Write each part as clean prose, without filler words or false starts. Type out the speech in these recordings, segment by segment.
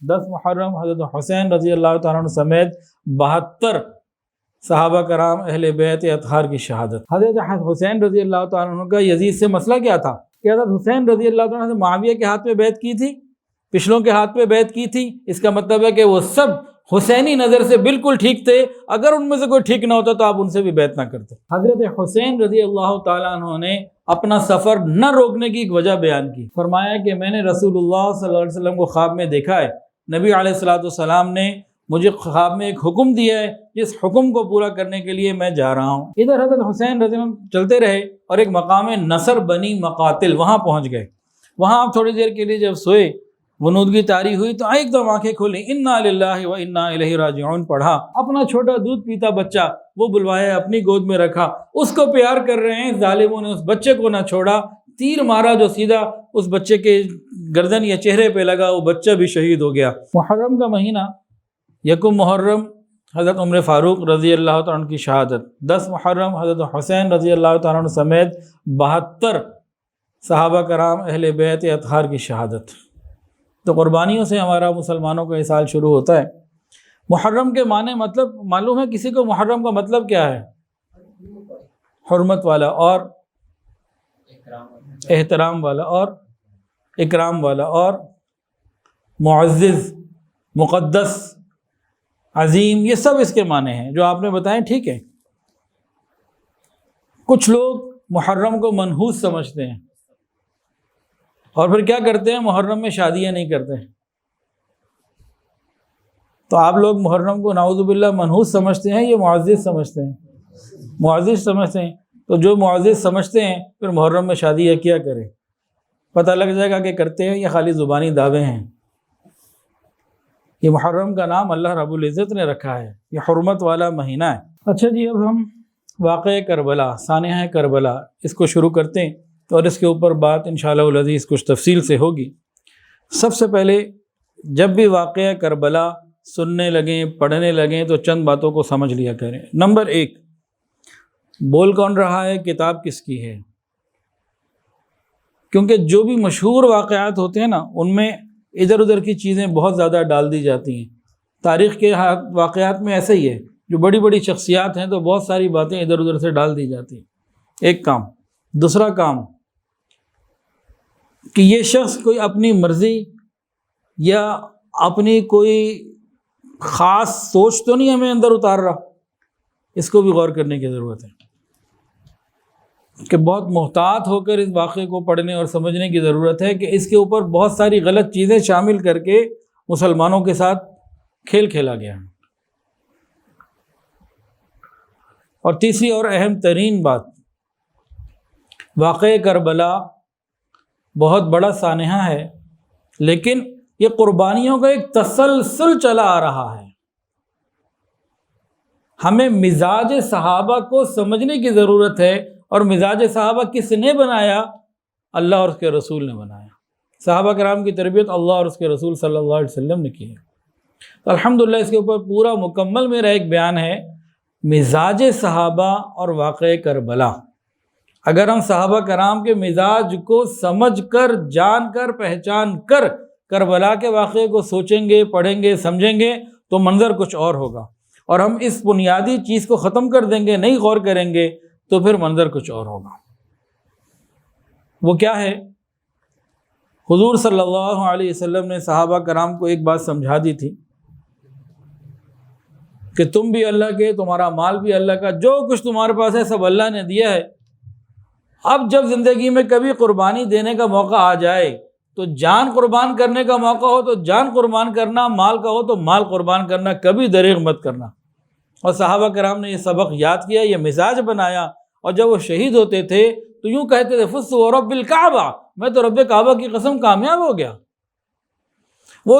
10 محرم حضرت حسین رضی اللہ تعالیٰ عنہ سمیت 72 صحابہ کرام اہل بیت اطہار کی شہادت۔ حضرت حسین رضی اللہ تعالیٰ عنہ کا یزید سے مسئلہ کیا تھا کہ حضرت حسین رضی اللہ تعالیٰ عنہ نے معاویہ کے ہاتھ پہ بیعت کی تھی، پچھلوں کے ہاتھ پہ بیعت کی تھی، اس کا مطلب ہے کہ وہ سب حسینی نظر سے بالکل ٹھیک تھے، اگر ان میں سے کوئی ٹھیک نہ ہوتا تو آپ ان سے بھی بیعت نہ کرتے۔ حضرت حسین رضی اللہ تعالیٰ عنہ نے اپنا سفر نہ روکنے کی ایک وجہ بیان کی، فرمایا کہ میں نے رسول اللہ صلی اللہ علیہ وسلم کو خواب میں دیکھا ہے، نبی علیہ السلام نے مجھے خواب میں ایک حکم دیا ہے، جس حکم کو پورا کرنے کے لیے میں جا رہا ہوں۔ ادھر حضرت حسین رضی اللہ عنہ چلتے رہے اور ایک مقام نصر بنی مقاتل وہاں پہنچ گئے۔ وہاں آپ تھوڑی دیر کے لیے جب سوئے، غنودگی طاری ہوئی تو ایک دم آنکھیں کھولیں، انا للہ و انا الیہ راجعون پڑھا، اپنا چھوٹا دودھ پیتا بچہ وہ بلوایا، اپنی گود میں رکھا، اس کو پیار کر رہے ہیں، ظالموں نے اس بچے کو نہ چھوڑا، تیر مارا جو سیدھا اس بچے کے گردن یا چہرے پہ لگا، وہ بچہ بھی شہید ہو گیا۔ محرم کا مہینہ، یکم محرم حضرت عمر فاروق رضی اللہ تعالیٰ عنہ کی شہادت، 10 محرم حضرت حسین رضی اللہ تعالیٰ عنہ سمیت 72 صحابہ کرام اہل بیت اطہار کی شہادت۔ تو قربانیوں سے ہمارا مسلمانوں کا یہ سال شروع ہوتا ہے۔ محرم کے معنی مطلب معلوم ہے کسی کو؟ محرم کا مطلب کیا ہے؟ حرمت والا اور احترام والا اور اکرام والا اور معزز، مقدس، عظیم، یہ سب اس کے معنی ہیں جو آپ نے بتائیں، ٹھیک ہے۔ کچھ لوگ محرم کو منحوس سمجھتے ہیں اور پھر کیا کرتے ہیں؟ محرم میں شادیاں نہیں کرتے۔ تو آپ لوگ محرم کو نعوذ باللہ منحوس سمجھتے ہیں، یہ معزز سمجھتے ہیں، معزز سمجھتے ہیں۔ تو جو معزز سمجھتے ہیں پھر محرم میں شادی کیا کریں؟ پتہ لگ جائے گا کہ کرتے ہیں، یہ خالی زبانی دعوے ہیں۔ یہ محرم کا نام اللہ رب العزت نے رکھا ہے، یہ حرمت والا مہینہ ہے۔ اچھا جی، اب ہم واقعہ کربلا، سانحہ کربلا، اس کو شروع کرتے ہیں اور اس کے اوپر بات انشاءاللہ العزیز کچھ تفصیل سے ہوگی۔ سب سے پہلے جب بھی واقعہ کربلا سننے لگیں، پڑھنے لگیں تو چند باتوں کو سمجھ لیا کریں۔ نمبر 1، بول کون رہا ہے، کتاب کس کی ہے؟ کیونکہ جو بھی مشہور واقعات ہوتے ہیں نا، ان میں ادھر ادھر کی چیزیں بہت زیادہ ڈال دی جاتی ہیں۔ تاریخ کے واقعات میں ایسا ہی ہے، جو بڑی بڑی شخصیات ہیں تو بہت ساری باتیں ادھر ادھر سے ڈال دی جاتی ہیں۔ ایک کام۔ دوسرا کام کہ یہ شخص کوئی اپنی مرضی یا اپنی کوئی خاص سوچ تو نہیں ہمیں اندر اتار رہا، اس کو بھی غور کرنے کی ضرورت ہے کہ بہت محتاط ہو کر اس واقعے کو پڑھنے اور سمجھنے کی ضرورت ہے کہ اس کے اوپر بہت ساری غلط چیزیں شامل کر کے مسلمانوں کے ساتھ کھیل کھیلا گیا۔ اور تیسری اور اہم ترین بات، واقعہ کربلا بہت بڑا سانحہ ہے، لیکن یہ قربانیوں کا ایک تسلسل چلا آ رہا ہے۔ ہمیں مزاج صحابہ کو سمجھنے کی ضرورت ہے، اور مزاج صحابہ کس نے بنایا؟ اللہ اور اس کے رسول نے بنایا۔ صحابہ کرام کی تربیت اللہ اور اس کے رسول صلی اللہ علیہ وسلم نے کی ہے۔ تو الحمدللہ اس کے اوپر پورا مکمل میرا ایک بیان ہے، مزاج صحابہ اور واقعہ کربلا۔ اگر ہم صحابہ کرام کے مزاج کو سمجھ کر، جان کر، پہچان کر کربلا کے واقعے کو سوچیں گے، پڑھیں گے، سمجھیں گے تو منظر کچھ اور ہوگا، اور ہم اس بنیادی چیز کو ختم کر دیں گے، نہیں غور کریں گے تو پھر منظر کچھ اور ہوگا۔ وہ کیا ہے؟ حضور صلی اللہ علیہ وسلم نے صحابہ کرام کو ایک بات سمجھا دی تھی کہ تم بھی اللہ کے، تمہارا مال بھی اللہ کا، جو کچھ تمہارے پاس ہے سب اللہ نے دیا ہے۔ اب جب زندگی میں کبھی قربانی دینے کا موقع آ جائے تو جان قربان کرنے کا موقع ہو تو جان قربان کرنا، مال کا ہو تو مال قربان کرنا، کبھی دریغ مت کرنا۔ اور صحابہ کرام نے یہ سبق یاد کیا، یہ مزاج بنایا، اور جب وہ شہید ہوتے تھے تو یوں کہتے تھے فزت ورب الکعبہ، میں تو رب کعبہ کی قسم کامیاب ہو گیا۔ وہ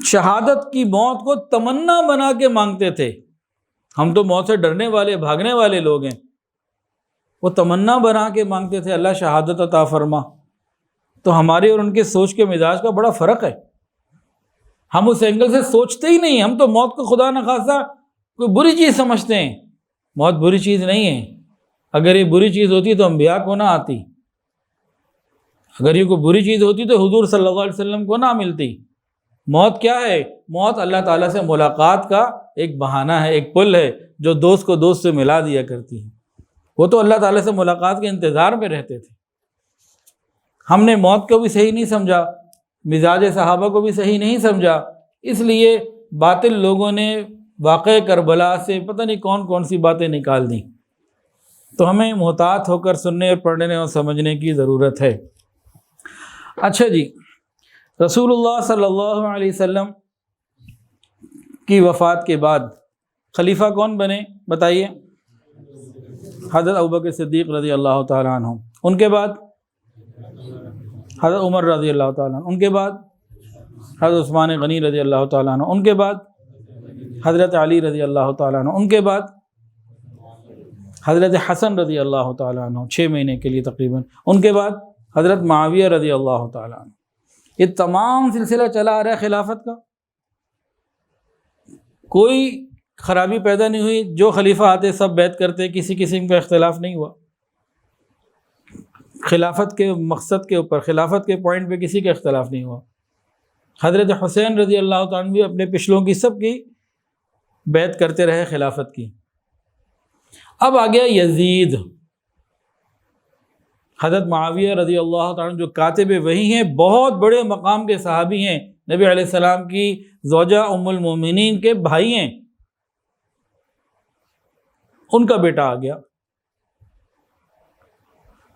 شہادت کی موت کو تمنا بنا کے مانگتے تھے۔ ہم تو موت سے ڈرنے والے، بھاگنے والے لوگ ہیں، وہ تمنا بنا کے مانگتے تھے اللہ شہادت عطا فرما۔ تو ہمارے اور ان کے سوچ کے مزاج کا بڑا فرق ہے۔ ہم اس اینگل سے سوچتے ہی نہیں، ہم تو موت کو خدا نخواستہ کوئی بری چیز سمجھتے ہیں۔ موت بری چیز نہیں ہے، اگر یہ بری چیز ہوتی تو انبیاء کو نہ آتی، اگر یہ کوئی بری چیز ہوتی تو حضور صلی اللہ علیہ وسلم کو نہ ملتی۔ موت کیا ہے؟ موت اللہ تعالیٰ سے ملاقات کا ایک بہانہ ہے، ایک پل ہے جو دوست کو دوست سے ملا دیا کرتی ہے۔ وہ تو اللہ تعالیٰ سے ملاقات کے انتظار میں رہتے تھے۔ ہم نے موت کو بھی صحیح نہیں سمجھا، مزاج صحابہ کو بھی صحیح نہیں سمجھا، اس لیے باطل لوگوں نے واقعہ کربلا سے پتہ نہیں کون کون سی باتیں نکال دیں۔ تو ہمیں محتاط ہو کر سننے اور پڑھنے اور سمجھنے کی ضرورت ہے۔ اچھا جی، رسول اللہ صلی اللہ علیہ وسلم کی وفات کے بعد خلیفہ کون بنے بتائیے؟ حضرت ابوبکر صدیق رضی اللہ تعالیٰ عنہ، ان کے بعد حضرت عمر رضی اللہ تعالیٰ عنہ، ان کے بعد حضرت عثمان غنی رضی اللہ تعالیٰ عنہ، ان کے بعد حضرت علی رضی اللہ تعالیٰ عنہ، ان کے بعد حضرت حسن رضی اللہ تعالیٰ عنہ 6 مہینے کے لیے تقریباً، ان کے بعد حضرت معاویہ رضی اللہ تعالیٰ عنہ۔ یہ تمام سلسلہ چلا آ رہا ہے خلافت کا، کوئی خرابی پیدا نہیں ہوئی، جو خلیفہ آتے سب بیعت کرتے، کسی قسم کا اختلاف نہیں ہوا خلافت کے مقصد کے اوپر، خلافت کے پوائنٹ پہ کسی کا اختلاف نہیں ہوا۔ حضرت حسین رضی اللہ تعالیٰ عنہ بھی اپنے پچھلوں کی سب کی بیعت کرتے رہے خلافت کی۔ اب آ گیا یزید، حضرت معاویہ رضی اللہ تعالیٰ عنہ جو کاتب وحی ہیں، بہت بڑے مقام کے صحابی ہیں، نبی علیہ السلام کی زوجہ ام المومنین کے بھائی ہیں، ان کا بیٹا آ گیا۔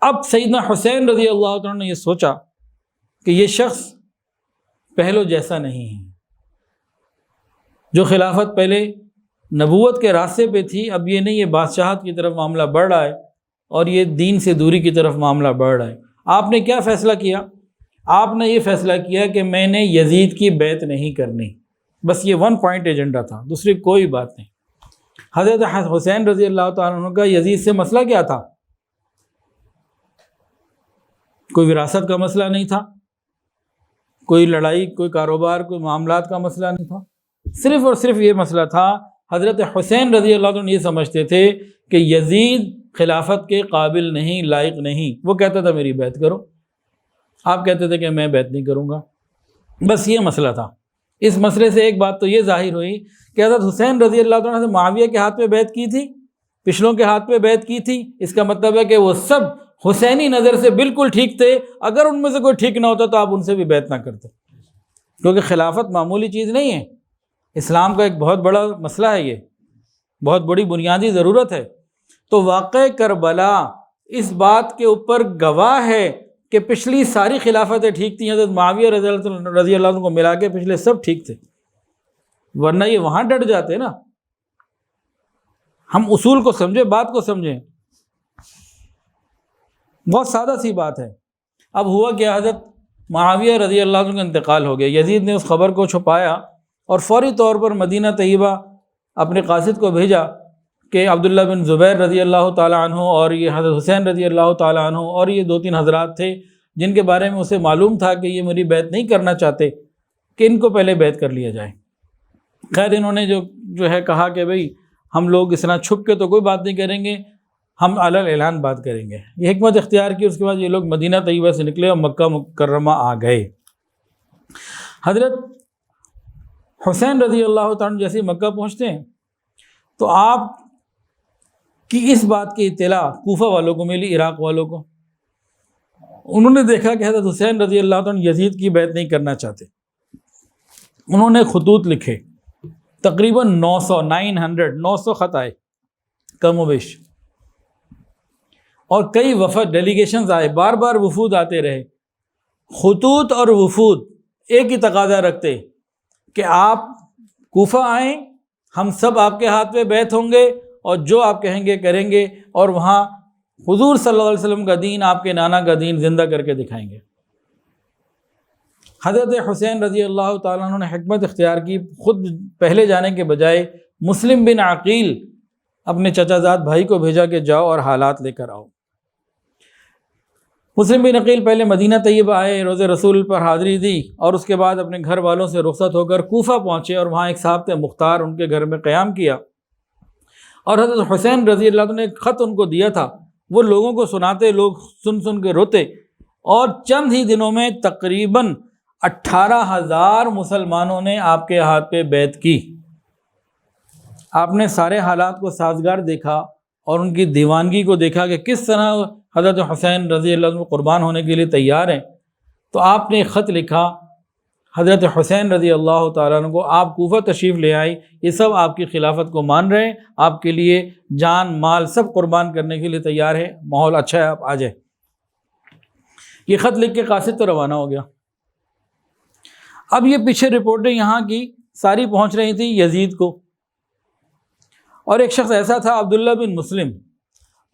اب سیدنا حسین رضی اللہ تعالیٰ عنہ نے یہ سوچا کہ یہ شخص پہلو جیسا نہیں ہے، جو خلافت پہلے نبوت کے راستے پہ تھی، اب یہ نہیں، یہ بادشاہت کی طرف معاملہ بڑھ رہا ہے اور یہ دین سے دوری کی طرف معاملہ بڑھ رہا ہے۔ آپ نے کیا فیصلہ کیا؟ آپ نے یہ فیصلہ کیا کہ میں نے یزید کی بیعت نہیں کرنی، بس یہ 1 پوائنٹ ایجنڈا تھا، دوسری کوئی بات نہیں۔ حضرت حسین رضی اللہ تعالیٰ عنہ کا یزید سے مسئلہ کیا تھا؟ کوئی وراثت کا مسئلہ نہیں تھا، کوئی لڑائی، کوئی کاروبار، کوئی معاملات کا مسئلہ نہیں تھا، صرف اور صرف یہ مسئلہ تھا۔ حضرت حسین رضی اللہ عنہ یہ سمجھتے تھے کہ یزید خلافت کے قابل نہیں، لائق نہیں، وہ کہتا تھا میری بیعت کرو، آپ کہتے تھے کہ میں بیعت نہیں کروں گا، بس یہ مسئلہ تھا۔ اس مسئلے سے ایک بات تو یہ ظاہر ہوئی کہ حضرت حسین رضی اللہ عنہ سے معاویہ کے ہاتھ پہ بیعت کی تھی، پچھلوں کے ہاتھ پہ بیعت کی تھی، اس کا مطلب ہے کہ وہ سب حسینی نظر سے بالکل ٹھیک تھے، اگر ان میں سے کوئی ٹھیک نہ ہوتا تو آپ ان سے بھی بیعت نہ کرتے، کیونکہ خلافت معمولی چیز نہیں ہے، اسلام کا ایک بہت بڑا مسئلہ ہے، یہ بہت بڑی بنیادی ضرورت ہے۔ تو واقع کربلا اس بات کے اوپر گواہ ہے کہ پچھلی ساری خلافتیں ٹھیک تھیں، حضرت معاویہ رضی اللہ عنہ کو ملا کے پچھلے سب ٹھیک تھے، ورنہ یہ وہاں ڈٹ جاتے نا۔ ہم اصول کو سمجھیں، بات کو سمجھیں، بہت سادہ سی بات ہے۔ اب ہوا کہ حضرت معاویہ رضی اللہ عنہ کا انتقال ہو گیا، یزید نے اس خبر کو چھپایا اور فوری طور پر مدینہ طیبہ اپنے قاصد کو بھیجا کہ عبداللہ بن زبیر رضی اللہ تعالیٰ عنہ اور یہ حضرت حسین رضی اللہ تعالیٰ عنہ اور یہ 2-3 حضرات تھے جن کے بارے میں اسے معلوم تھا کہ یہ میری بیعت نہیں کرنا چاہتے، کہ ان کو پہلے بیعت کر لیا جائے۔ خیر انہوں نے جو ہے کہا کہ بھئی ہم لوگ اس طرح چھپ کے تو کوئی بات نہیں کریں گے، ہم علی الاعلان بات کریں گے۔ یہ حکمت اختیار کی، اس کے بعد یہ لوگ مدینہ طیبہ سے نکلے اور مکہ مکرمہ آ گئے۔ حضرت حسین رضی اللہ تعالیٰ عنہ جیسے مکہ پہنچتے ہیں تو آپ کی اس بات کی اطلاع کوفہ والوں کو ملی، عراق والوں کو۔ انہوں نے دیکھا کہ حضرت حسین رضی اللہ تعالیٰ عنہ یزید کی بیعت نہیں کرنا چاہتے۔ انہوں نے خطوط لکھے، تقریباً 900 خط آئے کم و بیش، اور کئی وفد ڈیلیگیشنز آئے، بار بار وفود آتے رہے۔ خطوط اور وفود ایک ہی تقاضا رکھتے کہ آپ کوفہ آئیں، ہم سب آپ کے ہاتھ پہ بیعت ہوں گے اور جو آپ کہیں گے کریں گے، اور وہاں حضور صلی اللہ علیہ وسلم کا دین، آپ کے نانا کا دین زندہ کر کے دکھائیں گے۔ حضرت حسین رضی اللہ تعالیٰ عنہ نے حکمت اختیار کی، خود پہلے جانے کے بجائے مسلم بن عقیل اپنے چچا زاد بھائی کو بھیجا کہ جاؤ اور حالات لے کر آؤ۔ مسلم بن عقیل پہلے مدینہ طیبہ آئے، روضہ رسول پر حاضری دی، اور اس کے بعد اپنے گھر والوں سے رخصت ہو کر کوفہ پہنچے اور وہاں ایک صاحب تھے مختار، ان کے گھر میں قیام کیا، اور حضرت حسین رضی اللہ عنہ نے ایک خط ان کو دیا تھا، وہ لوگوں کو سناتے، لوگ سن سن کے روتے، اور چند ہی دنوں میں تقریباً 18,000 مسلمانوں نے آپ کے ہاتھ پہ بیعت کی۔ آپ نے سارے حالات کو سازگار دیکھا اور ان کی دیوانگی کو دیکھا کہ کس طرح حضرت حسین رضی اللہ عنہ قربان ہونے کے لیے تیار ہیں، تو آپ نے خط لکھا حضرت حسین رضی اللہ تعالیٰ عنہ کو، آپ کوفہ تشریف لے آئی، یہ سب آپ کی خلافت کو مان رہے ہیں، آپ کے لیے جان مال سب قربان کرنے کے لیے تیار ہے، ماحول اچھا ہے، آپ آ جائیں۔ یہ خط لکھ کے قاصد تو روانہ ہو گیا۔ اب یہ پیچھے رپورٹیں یہاں کی ساری پہنچ رہی تھیں یزید کو، اور ایک شخص ایسا تھا عبداللہ بن مسلم،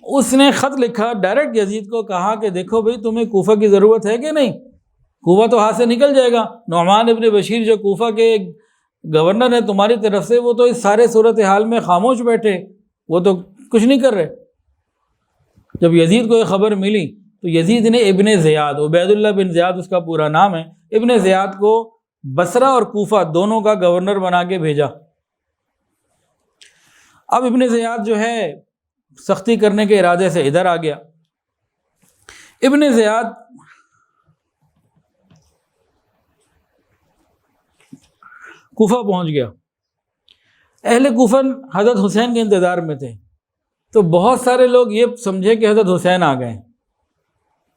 اس نے خط لکھا ڈائریکٹ یزید کو، کہا کہ دیکھو بھئی تمہیں کوفہ کی ضرورت ہے کہ نہیں، کوفہ تو ہاتھ سے نکل جائے گا، نعمان ابن بشیر جو کوفہ کے گورنر ہیں تمہاری طرف سے، وہ تو اس سارے صورتحال میں خاموش بیٹھے، وہ تو کچھ نہیں کر رہے۔ جب یزید کو یہ خبر ملی تو یزید نے ابن زیاد، عبید اللہ بن زیاد اس کا پورا نام ہے، ابن زیاد کو بصرہ اور کوفہ دونوں کا گورنر بنا کے بھیجا۔ اب ابن زیاد جو ہے سختی کرنے کے ارادے سے ادھر آ گیا۔ ابن زیاد کوفہ پہنچ گیا۔ اہل کوفہ حضرت حسین کے انتظار میں تھے، تو بہت سارے لوگ یہ سمجھے کہ حضرت حسین آ گئے،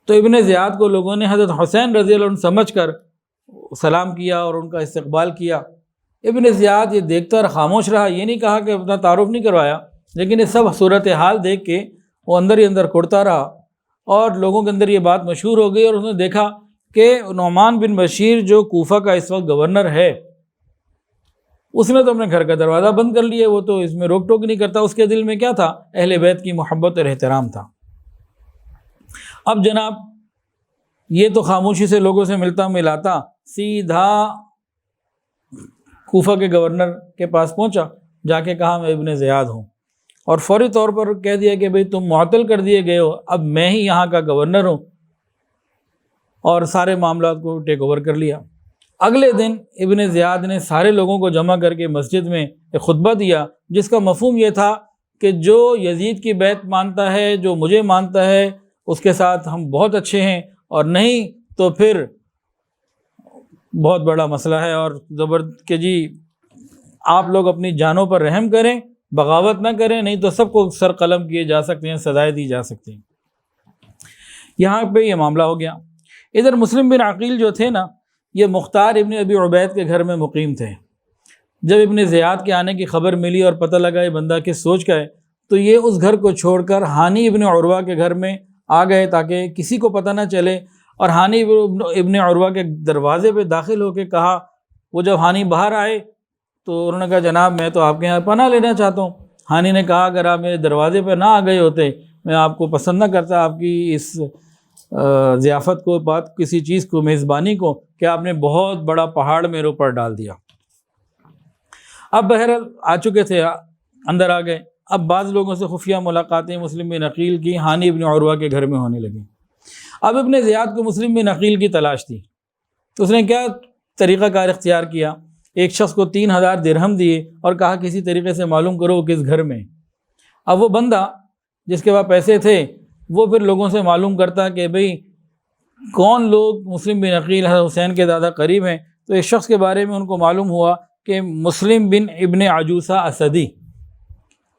تو ابن زیاد کو لوگوں نے حضرت حسین رضی اللہ عنہ سمجھ کر سلام کیا اور ان کا استقبال کیا۔ ابن زیاد یہ دیکھتا اور خاموش رہا، یہ نہیں کہا کہ اپنا تعارف نہیں کروایا، لیکن یہ سب صورتحال دیکھ کے وہ اندر ہی اندر کڑتا رہا، اور لوگوں کے اندر یہ بات مشہور ہو گئی، اور اس نے دیکھا کہ نعمان بن بشیر جو کوفہ کا اس وقت گورنر ہے، اس نے تو اپنے گھر کا دروازہ بند کر لیا، وہ تو اس میں روک ٹوک نہیں کرتا، اس کے دل میں کیا تھا؟ اہل بیت کی محبت اور احترام تھا۔ اب جناب یہ تو خاموشی سے لوگوں سے ملتا ملاتا سیدھا کوفہ کے گورنر کے پاس پہنچا، جا کے کہا میں ابن زیاد ہوں، اور فوری طور پر کہہ دیا کہ بھئی تم معطل کر دیے گئے ہو، اب میں ہی یہاں کا گورنر ہوں، اور سارے معاملات کو ٹیک اوور کر لیا۔ اگلے دن ابن زیاد نے سارے لوگوں کو جمع کر کے مسجد میں ایک خطبہ دیا، جس کا مفہوم یہ تھا کہ جو یزید کی بیعت مانتا ہے، جو مجھے مانتا ہے، اس کے ساتھ ہم بہت اچھے ہیں، اور نہیں تو پھر بہت بڑا مسئلہ ہے، اور کہ جی آپ لوگ اپنی جانوں پر رحم کریں، بغاوت نہ کریں، نہیں تو سب کو سر قلم کیے جا سکتے ہیں، سزائیں دی جا سکتی ہیں۔ یہاں پہ یہ معاملہ ہو گیا۔ ادھر مسلم بن عقیل جو تھے نا، یہ مختار ابن ابی عبید کے گھر میں مقیم تھے۔ جب ابن زیاد کے آنے کی خبر ملی اور پتہ لگا یہ بندہ کس سوچ کا ہے، تو یہ اس گھر کو چھوڑ کر ہانی ابن عروہ کے گھر میں آ گئے تاکہ کسی کو پتہ نہ چلے، اور ہانی ابن عروہ کے دروازے پہ داخل ہو کے کہا، وہ جب ہانی باہر آئے تو انہوں نے کہا جناب میں تو آپ کے یہاں پناہ لینا چاہتا ہوں۔ ہانی نے کہا اگر آپ میرے دروازے پہ نہ آ گئے ہوتے، میں آپ کو پسند نہ کرتا، آپ کی اس ضیافت کو، بات کسی چیز کو، میزبانی کو، کہ آپ نے بہت بڑا پہاڑ میرے اوپر ڈال دیا۔ اب بہرحال آ چکے تھے، اندر آ گئے۔ اب بعض لوگوں سے خفیہ ملاقاتیں مسلم بن عقیل کی ہانی ابن عروہ کے گھر میں ہونے لگیں۔ اب ابن زیاد کو مسلم بن عقیل کی تلاش تھی، تو اس نے کیا طریقہ کار اختیار کیا؟ ایک شخص کو 3,000 درہم دیے اور کہا کسی طریقے سے معلوم کرو کس گھر میں۔ اب وہ بندہ جس کے پاس پیسے تھے وہ پھر لوگوں سے معلوم کرتا کہ بھئی کون لوگ مسلم بن عقیل حضرت حسین کے زیادہ قریب ہیں، تو اس شخص کے بارے میں ان کو معلوم ہوا کہ مسلم بن ابن عجوسہ اسدی،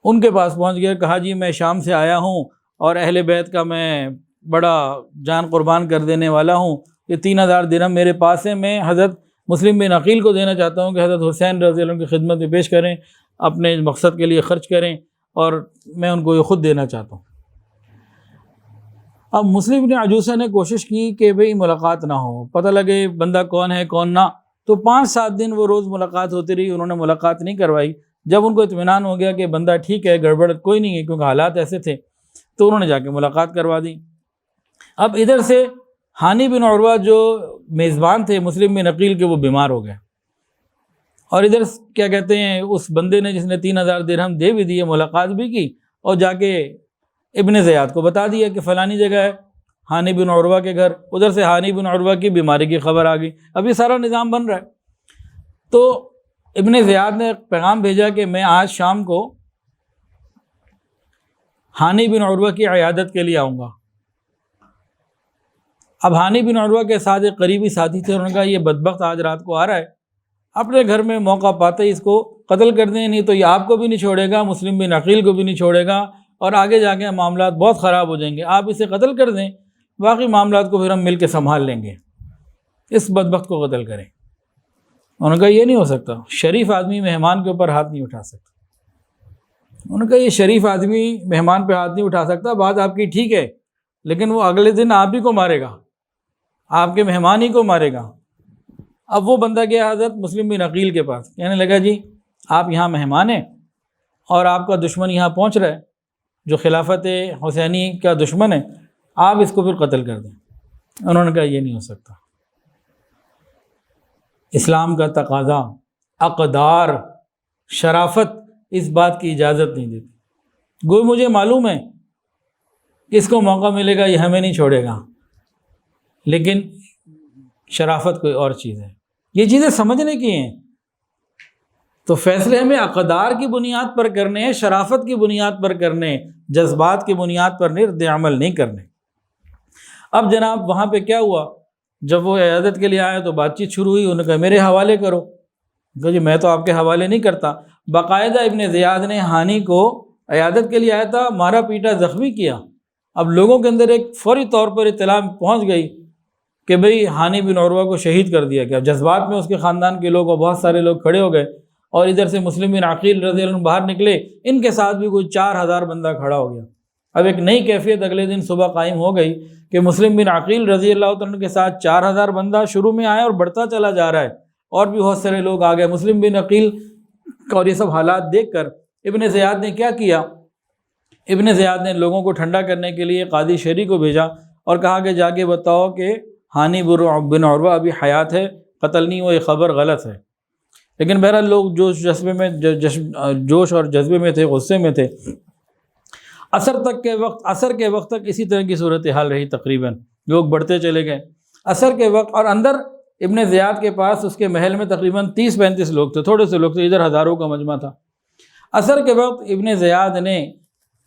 ان کے پاس پہنچ گیا، کہا جی میں شام سے آیا ہوں اور اہل بیت کا میں بڑا جان قربان کر دینے والا ہوں، یہ 3,000 درہم میرے پاس ہیں، میں حضرت مسلم بن عقیل کو دینا چاہتا ہوں کہ حضرت حسین رضی اللہ عنہ کی خدمت میں پیش کریں، اپنے مقصد کے لیے خرچ کریں، اور میں ان کو یہ خود دینا چاہتا ہوں۔ اب مسلم بن عجوسہ نے کوشش کی کہ بھئی ملاقات نہ ہو، پتہ لگے بندہ کون ہے کون نہ، تو 5-7 دن وہ روز ملاقات ہوتی رہی، انہوں نے ملاقات نہیں کروائی۔ جب ان کو اطمینان ہو گیا کہ بندہ ٹھیک ہے، گڑبڑ کوئی نہیں ہے، کیونکہ حالات ایسے تھے، تو انہوں نے جا کے ملاقات کروا دی۔ اب ادھر سے ہانی بن عروہ جو میزبان تھے مسلم بن عقیل کے، وہ بیمار ہو گئے، اور ادھر کیا کہتے ہیں اس بندے نے جس نے 3,000 درہم دے بھی دیے، ملاقات بھی کی، اور جا کے ابن زیاد کو بتا دیا کہ فلانی جگہ ہے ہانی بن عروہ کے گھر۔ ادھر سے ہانی بن عروہ کی بیماری کی خبر آ گئی، اب یہ سارا نظام بن رہا ہے۔ تو ابن زیاد نے ایک پیغام بھیجا کہ میں آج شام کو ہانی بن عروہ کی عیادت کے لیے آؤں گا۔ اب ہانی بن عروہ کے ساتھ ایک قریبی ساتھی تھے، انہوں نے کہا یہ بدبخت آج رات کو آ رہا ہے، اپنے گھر میں موقع پاتے ہی اس کو قتل کر دیں، نہیں تو یہ آپ کو بھی نہیں چھوڑے گا، مسلم بن عقیل کو بھی نہیں چھوڑے گا، اور آگے جا کے معاملات بہت خراب ہو جائیں گے، آپ اسے قتل کر دیں، باقی معاملات کو پھر ہم مل کے سنبھال لیں گے، اس بدبخت کو قتل کریں۔ انہوں نے کہا یہ نہیں ہو سکتا، شریف آدمی مہمان کے اوپر ہاتھ نہیں اٹھا سکتا۔ انہوں نے کہا یہ شریف آدمی مہمان پہ ہاتھ نہیں اٹھا سکتا، بات آپ کی ٹھیک ہے، لیکن وہ اگلے دن آپ ہی کو مارے گا، آپ کے مہمان ہی کو مارے گا۔ اب وہ بندہ گیا حضرت مسلم بن عقیل کے پاس، کہنے لگا جی آپ یہاں مہمان ہیں اور آپ کا دشمن یہاں پہنچ رہا ہے، جو خلافت حسینی کا دشمن ہے، آپ اس کو پھر قتل کر دیں۔ انہوں نے کہا یہ نہیں ہو سکتا، اسلام کا تقاضا، اقدار، شرافت اس بات کی اجازت نہیں دیتی۔ گویا مجھے معلوم ہے کہ اس کو موقع ملے گا، یہ ہمیں نہیں چھوڑے گا، لیکن شرافت کوئی اور چیز ہے، یہ چیزیں سمجھنے کی ہیں۔ تو فیصلے ہمیں اقدار کی بنیاد پر کرنے ہیں، شرافت کی بنیاد پر کرنے، جذبات کی بنیاد پر رد عمل نہیں کرنے۔ اب جناب وہاں پہ کیا ہوا، جب وہ عیادت کے لیے آئے تو بات چیت شروع ہوئی، انہوں نے کہا میرے حوالے کرو۔ کہا جی میں تو آپ کے حوالے نہیں کرتا۔ باقاعدہ ابن زیاد نے ہانی کو عیادت کے لیے آیا تھا، مارا پیٹا، زخمی کیا۔ اب لوگوں کے اندر ایک فوری طور پر اطلاع پہنچ گئی کہ بھئی ہانی بن عروہ کو شہید کر دیا گیا۔ جذبات میں اس کے خاندان کے لوگ اور بہت سارے لوگ کھڑے ہو گئے، اور ادھر سے مسلم بن عقیل رضی اللہ عنہ باہر نکلے، ان کے ساتھ بھی کوئی 4000 بندہ کھڑا ہو گیا۔ اب ایک نئی کیفیت اگلے دن صبح قائم ہو گئی کہ مسلم بن عقیل رضی اللہ عنہ کے ساتھ 4000 بندہ شروع میں آیا اور بڑھتا چلا جا رہا ہے، اور بھی بہت سارے لوگ آ گئے۔ مسلم بن عقیل اور یہ سب حالات دیکھ کر ابن زیاد نے کیا کیا، ابن زیاد نے لوگوں کو ٹھنڈا کرنے کے لیے قاضی شریع کو بھیجا اور کہا کہ جا کے بتاؤ کہ ہانی بن عروہ ابھی حیات ہے، قتل نہیں ہوا، یہ خبر غلط ہے۔ لیکن بہرحال لوگ جوش اور جذبے میں تھے، غصے میں تھے۔ عصر کے وقت تک اسی طرح کی صورتحال رہی، تقریباً لوگ بڑھتے چلے گئے۔ عصر کے وقت، اور اندر ابن زیاد کے پاس اس کے محل میں تقریباً 30-35 لوگ تھے، تھوڑے سے لوگ تھے، ادھر ہزاروں کا مجمع تھا۔ عصر کے وقت ابن زیاد نے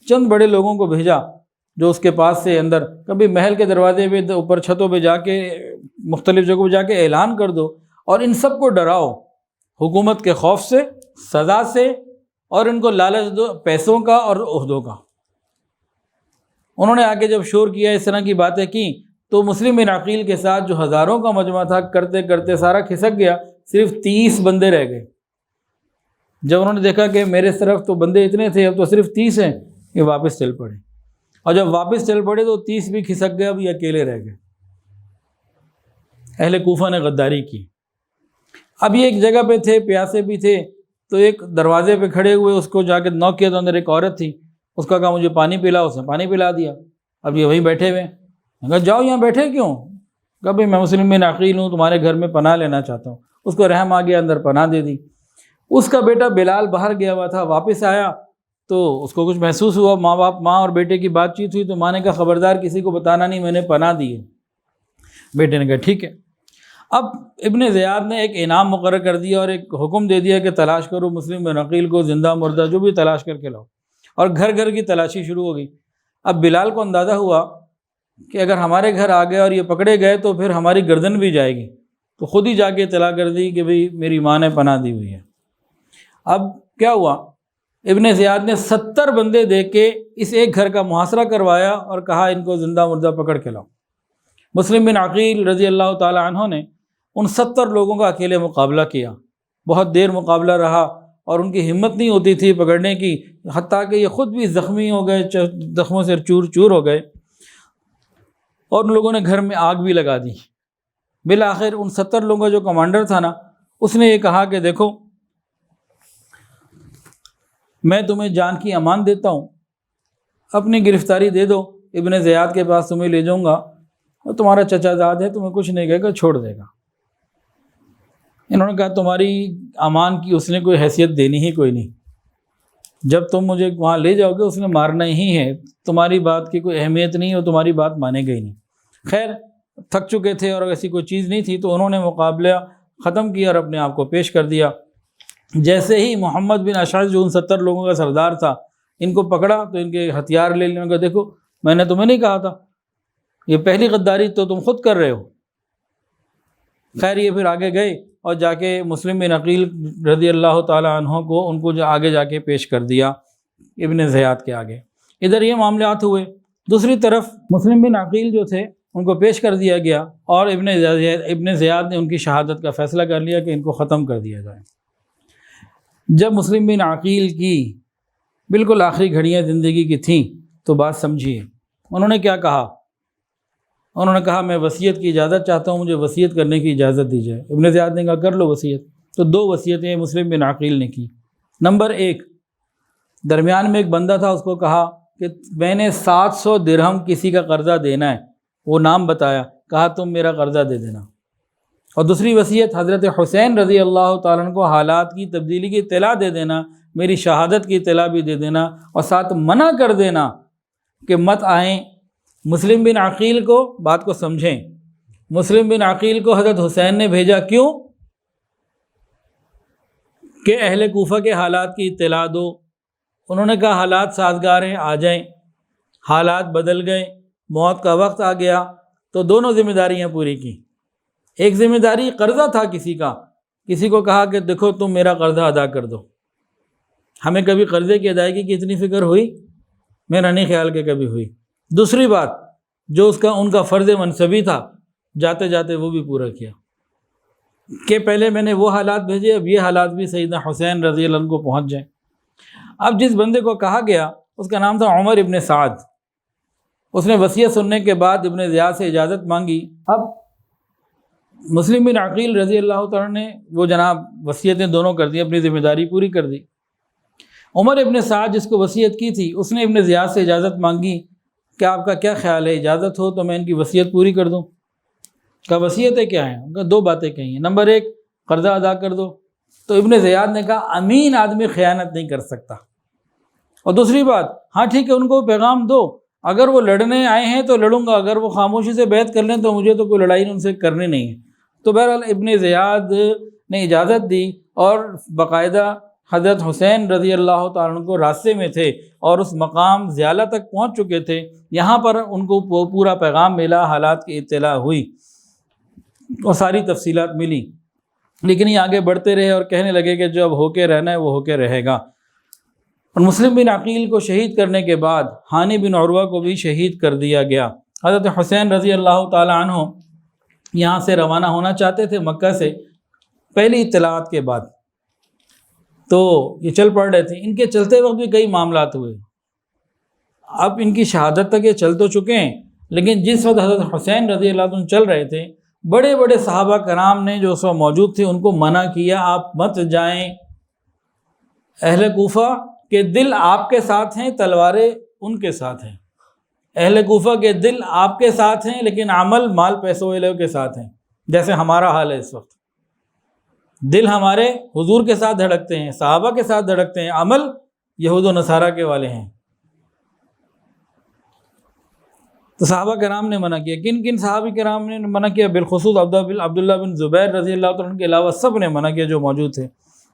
چند بڑے لوگوں کو بھیجا جو اس کے پاس سے اندر، کبھی محل کے دروازے پہ، اوپر چھتوں پہ جا کے، مختلف جگہوں پہ جا کے اعلان کر دو اور ان سب کو ڈراؤ حکومت کے خوف سے، سزا سے، اور ان کو لالچ دو پیسوں کا اور عہدوں کا۔ انہوں نے آگے جب شور کیا، اس طرح کی باتیں کی، تو مسلم بن عقیل کے ساتھ جو ہزاروں کا مجمع تھا، کرتے کرتے سارا کھسک گیا، صرف 30 بندے رہ گئے۔ جب انہوں نے دیکھا کہ میرے طرف تو بندے اتنے تھے، اب تو صرف 30 ہیں، یہ واپس چل پڑے، اور جب واپس چل پڑے تو 30 بھی کھسک گئے، اب یہ اکیلے رہ گئے۔ اہل کوفہ نے غداری کی۔ اب یہ ایک جگہ پہ تھے، پیاسے بھی تھے، تو ایک دروازے پہ کھڑے ہوئے، اس کو جا کے نوک کیا تو اندر ایک عورت تھی، اس کا کہا مجھے پانی پلا، اس نے پانی پلا دیا۔ اب یہ وہیں بیٹھے ہوئے، کہا جاؤ، یہاں بیٹھے کیوں؟ کہا بھئی میں مسلم بن عقیل ہوں، تمہارے گھر میں پناہ لینا چاہتا ہوں۔ اس کو رحم آ گیا، اندر پناہ دے دی۔ اس کا بیٹا بلال باہر گیا ہوا تھا، واپس آیا تو اس کو کچھ محسوس ہوا، ماں اور بیٹے کی بات چیت ہوئی، تو ماں نے کہا خبردار کسی کو بتانا نہیں، میں نے پناہ دی ہے۔ بیٹے نے کہا ٹھیک ہے۔ اب ابن زیاد نے ایک انعام مقرر کر دیا اور ایک حکم دے دیا کہ تلاش کرو مسلم بن عقیل کو، زندہ مردہ جو بھی تلاش کر کے لاؤ، اور گھر گھر کی تلاشی شروع ہو گئی۔ اب بلال کو اندازہ ہوا کہ اگر ہمارے گھر آ گئے اور یہ پکڑے گئے تو پھر ہماری گردن بھی جائے گی، تو خود ہی جا کے اطلاع کر دی کہ بھئی میری ماں نے پناہ دی ہوئی ہے۔ اب کیا ہوا، ابن زیاد نے 70 بندے دے کے اس ایک گھر کا محاصرہ کروایا اور کہا ان کو زندہ مردہ پکڑ کے لاؤ۔ مسلم بن عقیل رضی اللہ تعالی عنہ نے ان 70 لوگوں کا اکیلے مقابلہ کیا، بہت دیر مقابلہ رہا، اور ان کی ہمت نہیں ہوتی تھی پکڑنے کی، حتیٰ کہ یہ خود بھی زخمی ہو گئے، زخموں سے چور چور ہو گئے، اور ان لوگوں نے گھر میں آگ بھی لگا دی۔ بالآخر ان 70 لوگوں کا جو کمانڈر تھا نا، اس نے یہ کہا کہ دیکھو میں تمہیں جان کی امان دیتا ہوں، اپنی گرفتاری دے دو، ابن زیاد کے پاس تمہیں لے جاؤں گا، اور تمہارا چچا زاد ہے، تمہیں کچھ نہیں کہے گا، چھوڑ دے گا۔ انہوں نے کہا تمہاری امان کی اس نے کوئی حیثیت دینی ہی کوئی نہیں، جب تم مجھے وہاں لے جاؤ گے اس نے مارنا ہی ہے، تمہاری بات کی کوئی اہمیت نہیں اور تمہاری بات مانے گئی نہیں۔ خیر تھک چکے تھے اور ایسی کوئی چیز نہیں تھی، تو انہوں نے مقابلہ ختم کیا اور اپنے آپ کو پیش کر دیا۔ جیسے ہی محمد بن اشعث جو ان 70 لوگوں کا سردار تھا ان کو پکڑا تو ان کے ہتھیار لے لینے کا، دیکھو میں نے تمہیں نہیں کہا تھا یہ پہلی غداری تو تم خود کر رہے ہو۔ خیر یہ پھر آگے گئے اور جا کے مسلم بن عقیل رضی اللہ تعالیٰ عنہ کو ان کو جو آگے جا کے پیش کر دیا ابن زیاد کے آگے۔ ادھر یہ معاملات ہوئے۔ دوسری طرف مسلم بن عقیل جو تھے ان کو پیش کر دیا گیا اور ابن زیاد نے ان کی شہادت کا فیصلہ کر لیا کہ ان کو ختم کر دیا جائے۔ جب مسلم بن عقیل کی بالکل آخری گھڑیاں زندگی کی تھیں تو بات سمجھیے، انہوں نے کیا کہا؟ انہوں نے کہا میں وصیت کی اجازت چاہتا ہوں، مجھے وصیت کرنے کی اجازت دی جائے۔ ابن زیاد نے کہا کر لو وصیت۔ تو 2 وصیتیں مسلم بن عقیل نے کی۔ نمبر 1، درمیان میں ایک بندہ تھا، اس کو کہا کہ میں نے 700 درہم کسی کا قرضہ دینا ہے، وہ نام بتایا، کہا تم میرا قرضہ دے دینا۔ اور دوسری وصیت حضرت حسین رضی اللہ تعالیٰ عنہ کو حالات کی تبدیلی کی اطلاع دے دینا، میری شہادت کی اطلاع بھی دے دینا، اور ساتھ منع کر دینا کہ مت آئیں۔ مسلم بن عقیل کو بات کو سمجھیں، مسلم بن عقیل کو حضرت حسین نے بھیجا کیوں؟ کہ اہل کوفہ کے حالات کی اطلاع دو۔ انہوں نے کہا حالات سازگار ہیں، آ جائیں۔ حالات بدل گئے، موت کا وقت آ گیا، تو دونوں ذمہ داریاں پوری کی۔ ایک ذمہ داری قرضہ تھا کسی کا، کسی کو کہا کہ دیکھو تم میرا قرضہ ادا کر دو۔ ہمیں کبھی قرضے کی ادائیگی کی اتنی فکر ہوئی؟ میرا نہیں خیال کہ کبھی ہوئی۔ دوسری بات، جو ان کا فرض منصبی تھا، جاتے جاتے وہ بھی پورا کیا کہ پہلے میں نے وہ حالات بھیجے، اب یہ حالات بھی سیدنا حسین رضی اللہ عنہ کو پہنچ جائیں۔ اب جس بندے کو کہا گیا اس کا نام تھا عمر ابن سعد۔ اس نے وصیت سننے کے بعد ابن زیاد سے اجازت مانگی۔ اب مسلم بن عقیل رضی اللہ تعالیٰ نے وہ جناب وصیتیں دونوں کر دی، اپنی ذمہ داری پوری کر دی۔ عمر ابن سعد جس کو وصیت کی تھی، اس نے ابن زیاد سے اجازت مانگی کہ آپ کا کیا خیال ہے، اجازت ہو تو میں ان کی وصیت پوری کر دوں۔ کہا وصیتیں کیا ہیں؟ ان کا 2 باتیں کہی ہیں۔ نمبر 1، قرضہ ادا کر دو۔ تو ابن زیاد نے کہا امین آدمی خیانت نہیں کر سکتا۔ اور دوسری بات، ہاں ٹھیک ہے ان کو پیغام دو، اگر وہ لڑنے آئے ہیں تو لڑوں گا، اگر وہ خاموشی سے بیعت کر لیں تو مجھے تو کوئی لڑائی ان سے کرنی نہیں ہے۔ تو بہرحال ابن زیاد نے اجازت دی، اور باقاعدہ حضرت حسین رضی اللہ تعالیٰ عنہ کو راستے میں تھے اور اس مقام زیالہ تک پہنچ چکے تھے، یہاں پر ان کو پورا پیغام ملا، حالات کی اطلاع ہوئی اور ساری تفصیلات ملی۔ لیکن یہ آگے بڑھتے رہے اور کہنے لگے کہ جو اب ہو کے رہنا ہے وہ ہو کے رہے گا۔ اور مسلم بن عقیل کو شہید کرنے کے بعد ہانی بن عروہ کو بھی شہید کر دیا گیا۔ حضرت حسین رضی اللہ تعالیٰ عنہ یہاں سے روانہ ہونا چاہتے تھے مکہ سے، پہلی اطلاعات کے بعد تو یہ چل پڑ رہے تھے۔ ان کے چلتے وقت بھی کئی معاملات ہوئے۔ اب ان کی شہادت تک یہ چل تو چکے ہیں، لیکن جس وقت حضرت حسین رضی اللہ عنہ چل رہے تھے، بڑے بڑے صحابہ کرام نے جو اس وقت موجود تھے ان کو منع کیا، آپ مت جائیں، اہل کوفہ کے دل آپ کے ساتھ ہیں، تلواریں ان کے ساتھ ہیں۔ اہل کوفہ کے دل آپ کے ساتھ ہیں، لیکن عمل مال پیسوں والوں کے ساتھ ہیں، جیسے ہمارا حال ہے اس وقت۔ دل ہمارے حضور کے ساتھ دھڑکتے ہیں، صحابہ کے ساتھ دھڑکتے ہیں، عمل یہود و نصارہ کے والے ہیں۔ تو صحابہ کرام نے منع کیا۔ کن کن صحابہ کرام نے منع کیا؟ بالخصوص عبداللہ بن زبیر رضی اللہ تعالیٰ عنہ کے علاوہ سب نے منع کیا جو موجود تھے۔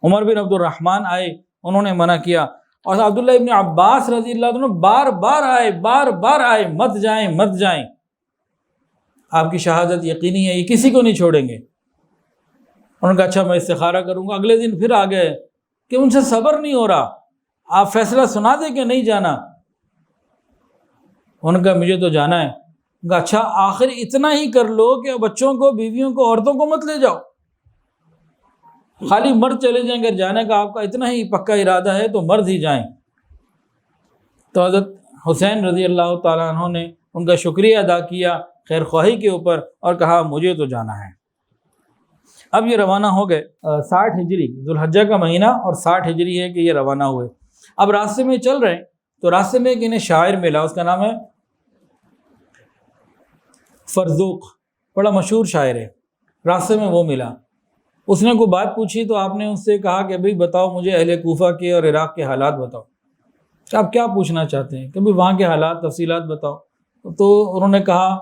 عمر بن عبد الرحمن آئے، انہوں نے منع کیا، اور عبداللہ ابن عباس رضی اللہ عنہ بار بار آئے، مت جائیں مت جائیں، آپ کی شہادت یقینی ہے، یہ کسی کو نہیں چھوڑیں گے۔ انہوں نے کہا اچھا میں استخارہ کروں گا۔ اگلے دن پھر آ گئے کہ ان سے صبر نہیں ہو رہا، آپ فیصلہ سنا دیں کہ نہیں جانا۔ انہوں نے کہا مجھے تو جانا ہے۔ انہوں نے کہا اچھا آخر اتنا ہی کر لو کہ بچوں کو، بیویوں کو، عورتوں کو مت لے جاؤ، خالی مرد چلے جائیں، اگر جانے کا آپ کا اتنا ہی پکا ارادہ ہے تو مرد ہی جائیں۔ تو حضرت حسین رضی اللہ تعالیٰ عنہ نے ان کا شکریہ ادا کیا خیر خواہی کے اوپر اور کہا مجھے تو جانا ہے۔ اب یہ روانہ ہو گئے 60 ہجری، ذوالحجہ کا مہینہ، اور 60 ہجری ہے کہ یہ روانہ ہوئے۔ اب راستے میں چل رہے ہیں تو راستے میں ایک انہیں شاعر ملا، اس کا نام ہے فرزوق، بڑا مشہور شاعر ہے۔ راستے میں وہ ملا، اس نے کوئی بات پوچھی تو آپ نے اس سے کہا کہ بھئی بتاؤ مجھے اہل کوفہ کے اور عراق کے حالات بتاؤ، کہ آپ کیا پوچھنا چاہتے ہیں، کہ بھئی وہاں کے حالات تفصیلات بتاؤ۔ تو انہوں نے کہا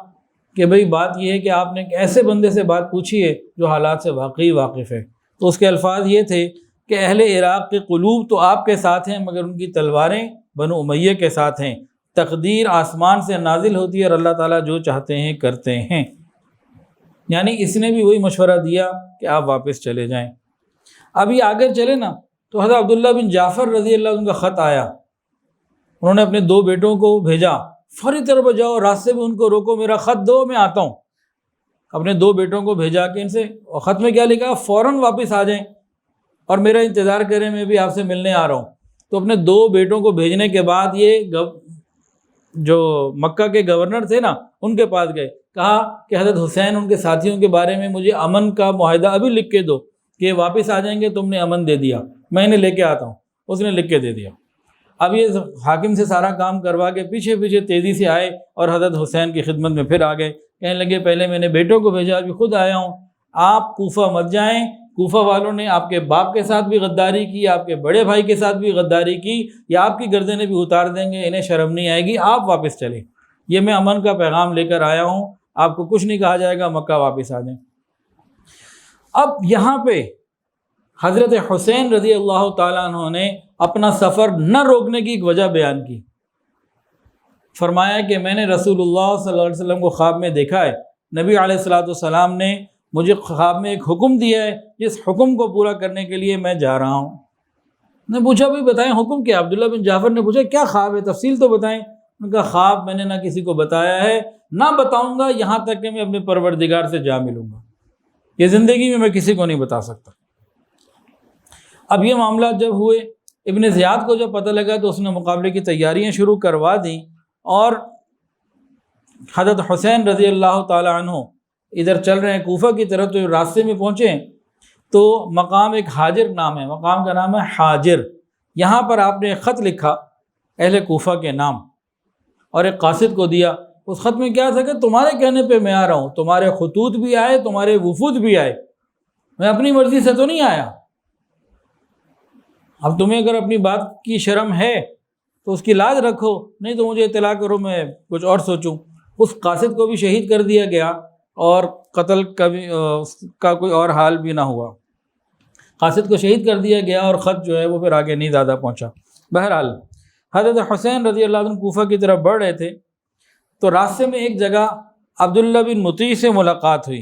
کہ بھئی بات یہ ہے کہ آپ نے ایک ایسے بندے سے بات پوچھی ہے جو حالات سے واقعی واقف ہے۔ تو اس کے الفاظ یہ تھے کہ اہل عراق کے قلوب تو آپ کے ساتھ ہیں، مگر ان کی تلواریں بنو امیہ کے ساتھ ہیں۔ تقدیر آسمان سے نازل ہوتی ہے اور اللہ تعالیٰ جو چاہتے ہیں کرتے ہیں۔ یعنی اس نے بھی وہی مشورہ دیا کہ آپ واپس چلے جائیں۔ ابھی آگے چلے نا تو حضرت عبداللہ بن جعفر رضی اللہ عنہ کا خط آیا، انہوں نے اپنے 2 بیٹوں کو بھیجا، فوری طور پر جاؤ، راستے میں ان کو روکو، میرا خط دو، میں آتا ہوں۔ اپنے 2 بیٹوں کو بھیجا کہ ان سے، اور خط میں کیا لکھا، فوراً واپس آ جائیں اور میرا انتظار کریں، میں بھی آپ سے ملنے آ رہا ہوں۔ تو اپنے 2 بیٹوں کو بھیجنے کے بعد یہ جو مکہ کے گورنر تھے نا ان کے پاس گئے، کہا کہ حضرت حسین ان کے ساتھیوں کے بارے میں مجھے امن کا معاہدہ ابھی لکھ کے دو کہ واپس آ جائیں گے، تم نے امن دے دیا، میں انہیں لے کے آتا ہوں۔ اس نے لکھ کے دے دیا۔ اب یہ حاکم سے سارا کام کروا کے پیچھے پیچھے تیزی سے آئے اور حضرت حسین کی خدمت میں پھر آ گئے، کہنے لگے پہلے میں نے بیٹوں کو بھیجا، ابھی خود آیا ہوں، آپ کوفہ مت جائیں، کوفہ والوں نے آپ کے باپ کے ساتھ بھی غداری کی، آپ کے بڑے بھائی کے ساتھ بھی غداری کی، یا آپ کی گردنیں بھی اتار دیں گے، انہیں شرم نہیں آئے گی، آپ واپس چلیں، یہ میں امن کا پیغام لے کر آیا ہوں، آپ کو کچھ نہیں کہا جائے گا، مکہ واپس آ جائیں۔ اب یہاں پہ حضرت حسین رضی اللہ تعالیٰ عنہ نے اپنا سفر نہ روکنے کی ایک وجہ بیان کی، فرمایا کہ میں نے رسول اللہ صلی اللہ علیہ وسلم کو خواب میں دیکھا ہے، نبی علیہ الصلوۃ والسلام نے مجھے خواب میں ایک حکم دیا ہے، جس حکم کو پورا کرنے کے لیے میں جا رہا ہوں۔ میں پوچھا بھائی بتائیں حکم کیا؟ عبداللہ بن جعفر نے پوچھا کیا خواب ہے، تفصیل تو بتائیں۔ ان کا خواب میں نے نہ کسی کو بتایا ہے، نہ بتاؤں گا یہاں تک کہ میں اپنے پروردگار سے جا ملوں گا، یہ زندگی میں کسی کو نہیں بتا سکتا۔ اب یہ معاملات جب ہوئے، ابن زیاد کو جب پتہ لگا تو اس نے مقابلے کی تیاریاں شروع کروا دیں، اور حضرت حسین رضی اللہ تعالی عنہ ادھر چل رہے ہیں کوفہ کی طرف، تو راستے میں پہنچے تو مقام ایک حاجر نام ہے، مقام کا نام ہے حاجر، یہاں پر آپ نے ایک خط لکھا اہل کوفہ کے نام اور ایک قاصد کو دیا۔ اس خط میں کیا تھا کہ تمہارے کہنے پہ میں آ رہا ہوں، تمہارے خطوط بھی آئے، تمہارے وفود بھی آئے، میں اپنی مرضی سے تو نہیں آیا۔ اب تمہیں اگر اپنی بات کی شرم ہے تو اس کی لاج رکھو، نہیں تو مجھے اطلاع کرو، میں کچھ اور سوچوں۔ اس قاصد کو بھی شہید کر دیا گیا اور قتل کا کوئی اور حال بھی نہ ہوا، قاصد کو شہید کر دیا گیا اور خط جو ہے وہ پھر آگے نہیں زیادہ پہنچا۔ بہرحال حضرت حسین رضی اللہ عنہ کوفہ کی طرف بڑھ رہے تھے تو راستے میں ایک جگہ عبداللہ بن مطیع سے ملاقات ہوئی۔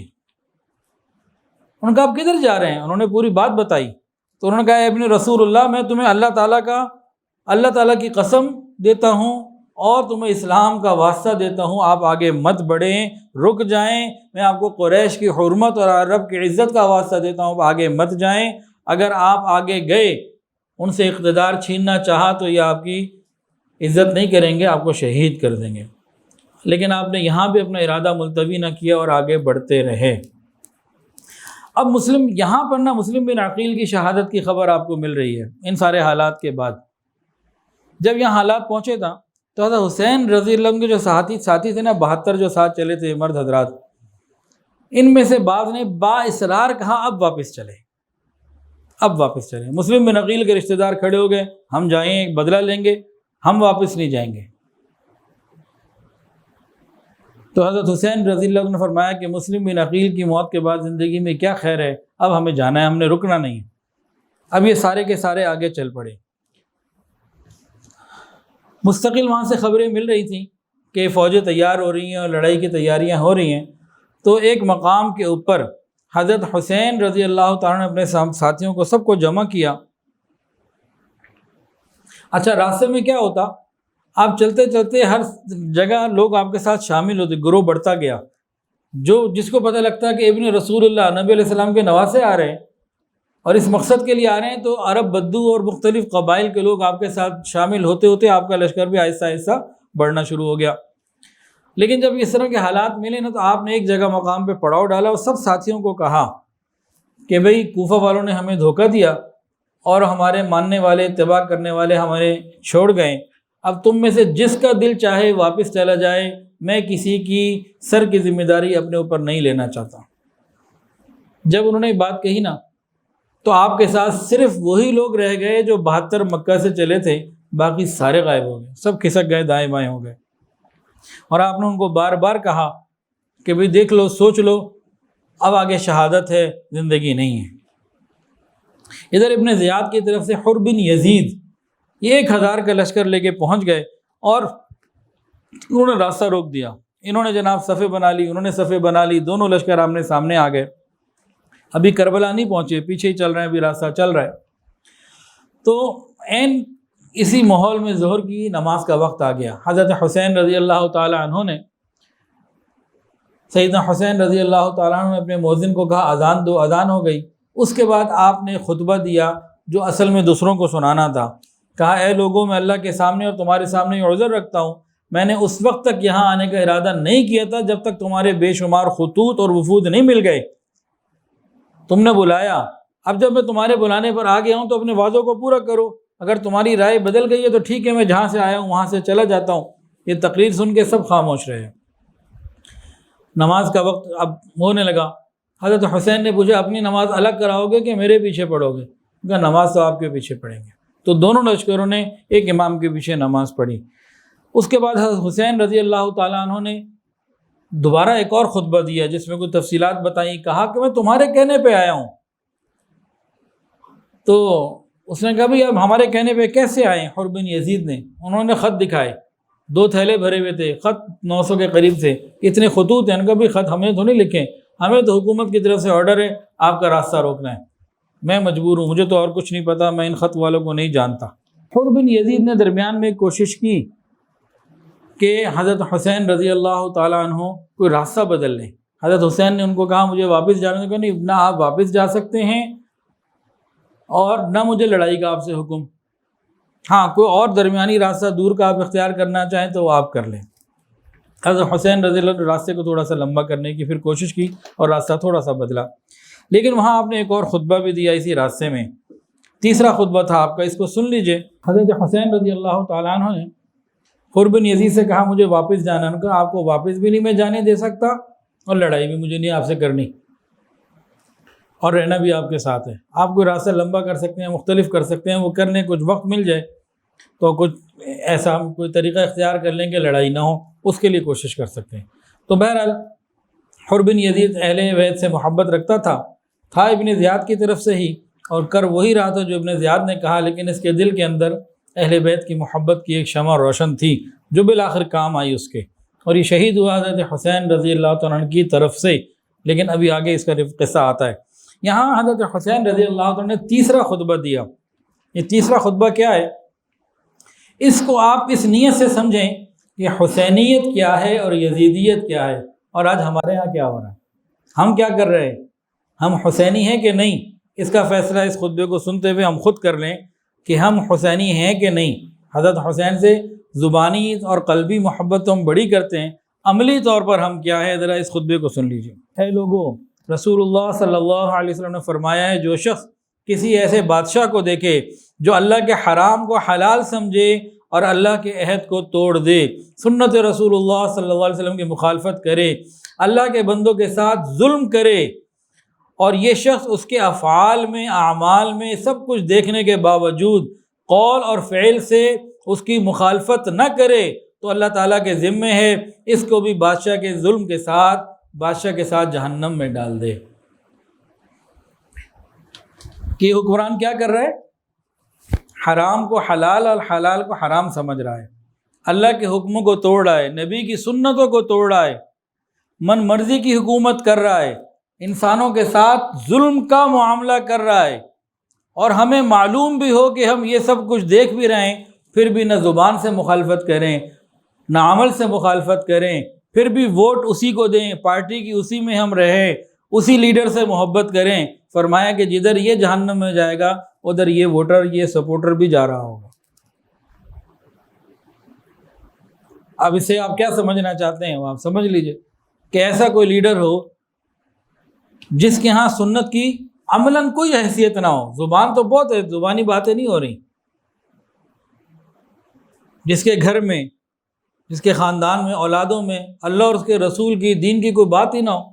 انہوں نے کہا آپ کدھر جا رہے ہیں؟ انہوں نے پوری بات بتائی تو انہوں نے کہا ابن رسول اللہ، میں تمہیں اللہ تعالیٰ کی قسم دیتا ہوں اور تمہیں اسلام کا واسطہ دیتا ہوں، آپ آگے مت بڑھیں، رک جائیں، میں آپ کو قریش کی حرمت اور عرب کی عزت کا واسطہ دیتا ہوں، آپ آگے مت جائیں، اگر آپ آگے گئے ان سے اقتدار چھیننا چاہا تو یہ آپ کی عزت نہیں کریں گے، آپ کو شہید کر دیں گے۔ لیکن آپ نے یہاں بھی اپنا ارادہ ملتوی نہ کیا اور آگے بڑھتے رہے۔ اب یہاں پر مسلم بن عقیل کی شہادت کی خبر آپ کو مل رہی ہے ان سارے حالات کے بعد۔ جب یہاں حالات پہنچے تھا تو حضرت حسین رضی اللہ عنہ کے جو ساتھی تھے نا، 72 جو ساتھ چلے تھے مرد حضرات، ان میں سے بعض نے با اصرار کہا اب واپس چلے، اب واپس چلیں۔ مسلم بن عقیل کے رشتہ دار کھڑے ہو گئے، ہم جائیں بدلہ لیں گے، ہم واپس نہیں جائیں گے۔ تو حضرت حسین رضی اللہ عنہ نے فرمایا کہ مسلم بن عقیل کی موت کے بعد زندگی میں کیا خیر ہے، اب ہمیں جانا ہے، ہم نے رکنا نہیں۔ اب یہ سارے کے سارے آگے چل پڑے۔ مستقل وہاں سے خبریں مل رہی تھیں کہ فوجیں تیار ہو رہی ہیں اور لڑائی کی تیاریاں ہو رہی ہیں، تو ایک مقام کے اوپر حضرت حسین رضی اللہ تعالیٰ نے اپنے ساتھیوں کو سب کو جمع کیا۔ اچھا راستے میں کیا ہوتا، آپ چلتے چلتے ہر جگہ لوگ آپ کے ساتھ شامل ہوتے، گروہ بڑھتا گیا، جس کو پتہ لگتا کہ ابن رسول اللہ نبی علیہ السلام کے نواسے آ رہے ہیں اور اس مقصد کے لیے آ رہے ہیں، تو عرب بدو اور مختلف قبائل کے لوگ آپ کے ساتھ شامل ہوتے ہوتے آپ کا لشکر بھی آہستہ آہستہ بڑھنا شروع ہو گیا۔ لیکن جب اس طرح کے حالات ملے نا، تو آپ نے ایک جگہ مقام پہ پڑاؤ ڈالا اور سب ساتھیوں کو کہا کہ بھئی کوفہ والوں نے ہمیں دھوکہ دیا اور ہمارے ماننے والے، اتباع کرنے والے ہمارے چھوڑ گئے، اب تم میں سے جس کا دل چاہے واپس چلا جائے، میں کسی کی سر کی ذمہ داری اپنے اوپر نہیں لینا چاہتا۔ جب انہوں نے بات کہی نا، تو آپ کے ساتھ صرف وہی لوگ رہ گئے جو 72 مکہ سے چلے تھے، باقی سارے غائب ہو گئے، سب کھسک گئے، دائیں بائیں ہو گئے۔ اور آپ نے ان کو بار بار کہا کہ بھئی دیکھ لو، سوچ لو، اب آگے شہادت ہے، زندگی نہیں ہے۔ ادھر ابن زیاد کی طرف سے حر بن یزید یہ 1000 کا لشکر لے کے پہنچ گئے اور انہوں نے راستہ روک دیا، انہوں نے جناب صفیں بنا لی، انہوں نے صفیں بنا لی، دونوں لشکر آمنے سامنے آ گئے، ابھی کربلا نہیں پہنچے، پیچھے ہی چل رہے ہیں، ابھی راستہ چل رہا ہے۔ تو عین اسی ماحول میں ظہر کی نماز کا وقت آ گیا۔ حضرت حسین رضی اللہ تعالی عنہ نے، سیدنا حسین رضی اللہ تعالیٰ عنہ نے اپنے مؤذن کو کہا اذان دو، اذان ہو گئی۔ اس کے بعد آپ نے خطبہ دیا جو اصل میں دوسروں کو سنانا تھا۔ کہا اے لوگوں، میں اللہ کے سامنے اور تمہارے سامنے یہ عذر رکھتا ہوں، میں نے اس وقت تک یہاں آنے کا ارادہ نہیں کیا تھا جب تک تمہارے بے شمار خطوط اور وفود نہیں مل گئے، تم نے بلایا۔ اب جب میں تمہارے بلانے پر آ گیا ہوں تو اپنے وعدوں کو پورا کرو، اگر تمہاری رائے بدل گئی ہے تو ٹھیک ہے، میں جہاں سے آیا ہوں وہاں سے چلا جاتا ہوں۔ یہ تقریر سن کے سب خاموش رہے۔ نماز کا وقت اب ہونے لگا۔ حضرت حسین نے پوچھا اپنی نماز الگ کراؤ گے کہ میرے پیچھے پڑھو گے؟ کہا نماز تو آپ کے پیچھے پڑھیں گے۔ تو دونوں لشکروں نے ایک امام کے پیچھے نماز پڑھی۔ اس کے بعد حضرت حسین رضی اللہ تعالیٰ عنہ نے دوبارہ ایک اور خطبہ دیا جس میں کوئی تفصیلات بتائیں۔ کہا کہ میں تمہارے کہنے پہ آیا ہوں۔ تو اس نے کہا بھائی اب ہمارے کہنے پہ کیسے آئے؟ حر بن یزید نے، انہوں نے خط دکھائے، 2 تھیلے بھرے ہوئے تھے، خط 900 کے قریب تھے، اتنے خطوط ہیں۔ ان کا بھی خط ہمیں تو نہیں لکھیں، ہمیں تو حکومت کی طرف سے آرڈر ہے آپ کا راستہ روکنا ہے، میں مجبور ہوں، مجھے تو اور کچھ نہیں پتا، میں ان خط والوں کو نہیں جانتا۔ حر بن یزید نے درمیان میں کوشش کی کہ حضرت حسین رضی اللہ تعالیٰ عنہ کوئی راستہ بدل لیں۔ حضرت حسین نے ان کو کہا مجھے واپس جانے کو، نہیں، نہ آپ واپس جا سکتے ہیں اور نہ مجھے لڑائی کا آپ سے حکم۔ ہاں کوئی اور درمیانی راستہ دور کا آپ اختیار کرنا چاہیں تو وہ آپ کر لیں۔ حضرت حسین رضی اللہ عنہ راستے کو تھوڑا سا لمبا کرنے کی پھر کوشش کی اور راستہ تھوڑا سا بدلا، لیکن وہاں آپ نے ایک اور خطبہ بھی دیا اسی راستے میں، تیسرا خطبہ تھا آپ کا، اس کو سن لیجئے۔ حضرت حسین رضی اللہ تعالیٰ عنہ نے حر بن یزید سے کہا مجھے واپس جانا، ان کا آپ کو واپس بھی نہیں میں جانے دے سکتا اور لڑائی بھی مجھے نہیں آپ سے کرنی، اور رہنا بھی آپ کے ساتھ ہے۔ آپ کوئی راستہ لمبا کر سکتے ہیں، مختلف کر سکتے ہیں، وہ کر لیں، کچھ وقت مل جائے تو کچھ ایسا کوئی طریقہ اختیار کر لیں کہ لڑائی نہ ہو، اس کے لیے کوشش کر سکتے ہیں۔ تو بہرحال حر بن یزید اہل بیت سے محبت رکھتا تھا ابن زیاد کی طرف سے ہی، اور کر وہی رہا تھا جو ابن زیاد نے کہا، لیکن اس کے دل کے اندر اہل بیت کی محبت کی ایک شمع روشن تھی جو بالآخر کام آئی اس کے، اور یہ شہید ہوا حضرت حسین رضی اللہ تعالیٰ عنہ کی طرف سے۔ لیکن ابھی آگے اس کا قصہ آتا ہے۔ یہاں حضرت حسین رضی اللہ تعالیٰ عنہ نے تیسرا خطبہ دیا۔ یہ تیسرا خطبہ کیا ہے؟ اس کو آپ اس نیت سے سمجھیں کہ حسینیت کیا ہے اور یزیدیت کیا ہے، اور آج ہمارے ہاں کیا ہو رہا ہے، ہم کیا کر رہے ہیں، ہم حسینی ہیں کہ نہیں؟ اس کا فیصلہ اس خطبے کو سنتے ہوئے ہم خود کر لیں کہ ہم حسینی ہیں کہ نہیں۔ حضرت حسین سے زبانی اور قلبی محبت تو ہم بڑی کرتے ہیں، عملی طور پر ہم کیا ہے، ذرا اس خطبے کو سن لیجیے۔ اے لوگو، رسول اللہ صلی اللہ علیہ وسلم نے فرمایا ہے جو شخص کسی ایسے بادشاہ کو دیکھے جو اللہ کے حرام کو حلال سمجھے اور اللہ کے عہد کو توڑ دے، سنت رسول اللہ صلی اللہ علیہ وسلم کی مخالفت کرے، اللہ کے بندوں کے ساتھ ظلم کرے، اور یہ شخص اس کے افعال میں، اعمال میں سب کچھ دیکھنے کے باوجود قول اور فعل سے اس کی مخالفت نہ کرے، تو اللہ تعالیٰ کے ذمے ہے اس کو بھی بادشاہ کے ظلم کے ساتھ، بادشاہ کے ساتھ جہنم میں ڈال دے۔ کہ حکمران کیا کر رہا ہے؟ حرام کو حلال اور حلال کو حرام سمجھ رہا ہے، اللہ کے حکموں کو توڑ رہا ہے، نبی کی سنتوں کو توڑ رہا ہے، من مرضی کی حکومت کر رہا ہے، انسانوں کے ساتھ ظلم کا معاملہ کر رہا ہے، اور ہمیں معلوم بھی ہو کہ ہم یہ سب کچھ دیکھ بھی رہے ہیں، پھر بھی نہ زبان سے مخالفت کریں نہ عمل سے مخالفت کریں، پھر بھی ووٹ اسی کو دیں، پارٹی کی اسی میں ہم رہیں، اسی لیڈر سے محبت کریں۔ فرمایا کہ جدھر یہ جہنم میں جائے گا ادھر یہ ووٹر، یہ سپورٹر بھی جا رہا ہوگا۔ اب اسے آپ کیا سمجھنا چاہتے ہیں وہ آپ سمجھ لیجئے کہ ایسا کوئی لیڈر ہو جس کے ہاں سنت کی عملاً کوئی حیثیت نہ ہو، زبان تو بہت ہے، زبانی باتیں نہیں ہو رہی، جس کے گھر میں، جس کے خاندان میں، اولادوں میں اللہ اور اس کے رسول کی، دین کی کوئی بات ہی نہ ہو،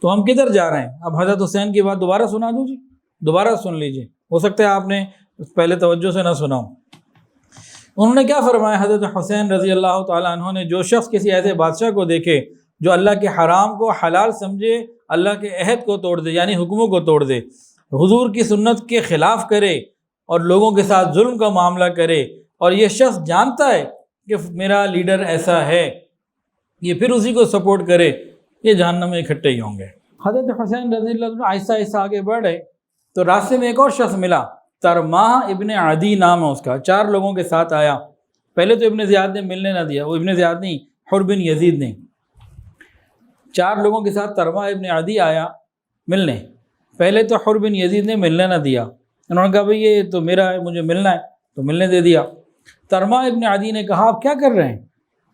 تو ہم کدھر جا رہے ہیں؟ اب حضرت حسین کی بات دوبارہ سنا دوں جی، دوبارہ سن لیجئے، ہو سکتا ہے آپ نے پہلے توجہ سے نہ سنا ہو۔ انہوں نے کیا فرمایا حضرت حسین رضی اللہ تعالیٰ عنہ نے؟ جو شخص کسی ایسے بادشاہ کو دیکھے جو اللہ کے حرام کو حلال سمجھے، اللہ کے عہد کو توڑ دے یعنی حکموں کو توڑ دے، حضور کی سنت کے خلاف کرے اور لوگوں کے ساتھ ظلم کا معاملہ کرے، اور یہ شخص جانتا ہے کہ میرا لیڈر ایسا ہے، یہ پھر اسی کو سپورٹ کرے، یہ جہنم میں اکٹھے ہی ہوں گے۔ حضرت حسین رضی اللہ عنہ آہستہ آہستہ آگے بڑھ رہے تو راستے میں ایک اور شخص ملا، ترماہ ابن عدی نام ہے اس کا، 4 لوگوں کے ساتھ آیا۔ پہلے تو ابن زیاد نے ملنے نہ دیا، وہ ابن زیاد نہیں، حر بن یزید نے 4 لوگوں کے ساتھ ترماہ ابن عدی آیا ملنے۔ پہلے تو حر بن یزید نے ملنے نہ دیا، انہوں نے کہا بھئی یہ تو میرا ہے، مجھے ملنا ہے، تو ملنے دے دیا۔ ترماہ ابن عدی نے کہا آپ کیا کر رہے ہیں؟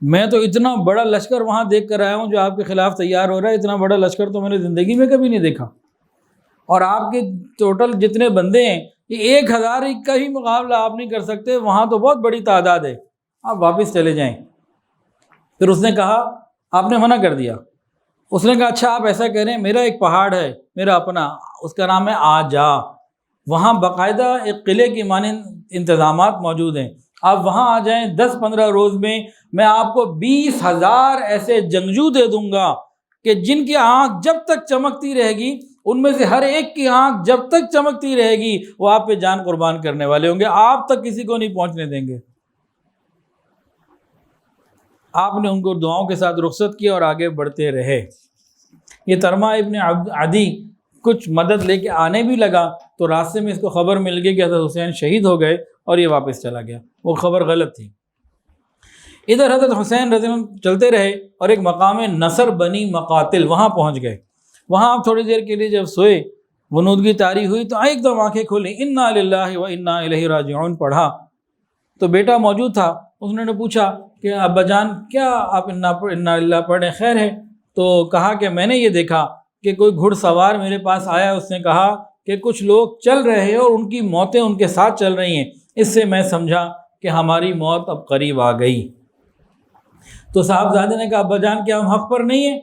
میں تو اتنا بڑا لشکر وہاں دیکھ کر آیا ہوں جو آپ کے خلاف تیار ہو رہا ہے، اتنا بڑا لشکر تو میں نے زندگی میں کبھی نہیں دیکھا، اور آپ کے ٹوٹل جتنے بندے ہیں یہ 1000 کا ہی مقابلہ آپ نہیں کر سکتے، وہاں تو بہت بڑی تعداد ہے، آپ واپس چلے جائیں۔ پھر اس نے کہا آپ نے منع کر دیا۔ اس نے کہا اچھا آپ ایسا کریں، میرا ایک پہاڑ ہے میرا اپنا، اس کا نام ہے آجا، وہاں باقاعدہ ایک قلعے کی مانند انتظامات موجود ہیں، آپ وہاں آ جائیں، 10-15 روز میں آپ کو 20,000 ایسے جنگجو دے دوں گا کہ جن کی آنکھ جب تک چمکتی رہے گی، ان میں سے ہر ایک کی آنکھ جب تک چمکتی رہے گی وہ آپ پہ جان قربان کرنے والے ہوں گے، آپ تک کسی کو نہیں پہنچنے دیں گے۔ آپ نے ان کو دعاؤں کے ساتھ رخصت کیا اور آگے بڑھتے رہے۔ یہ ترماہ ابن عدی کچھ مدد لے کے آنے بھی لگا تو راستے میں اس کو خبر مل گئی کہ حضرت حسین شہید ہو گئے اور یہ واپس چلا گیا، وہ خبر غلط تھی۔ ادھر حضرت حسین رضی اللہ عنہ چلتے رہے اور ایک مقام نصر بنی مقاتل وہاں پہنچ گئے۔ وہاں آپ تھوڑی دیر کے لیے جب سوئے، ونودگی طاری ہوئی تو ایک دم آنکھیں کھولیں، انا للہ و انا الیہ راجعون پڑھا تو بیٹا موجود تھا، اس نے پوچھا کہ ابا جان کیا آپ انا للہ پڑھیں، خیر ہے؟ تو کہا کہ میں نے یہ دیکھا کہ کوئی گھڑ سوار میرے پاس آیا، اس نے کہا کہ کچھ لوگ چل رہے ہیں اور ان کی موتیں ان کے ساتھ چل رہی ہیں، اس سے میں سمجھا کہ ہماری موت اب قریب آ گئی۔ تو صاحبزادے نے کہا ابا جان کیا ہم حق پر نہیں ہیں؟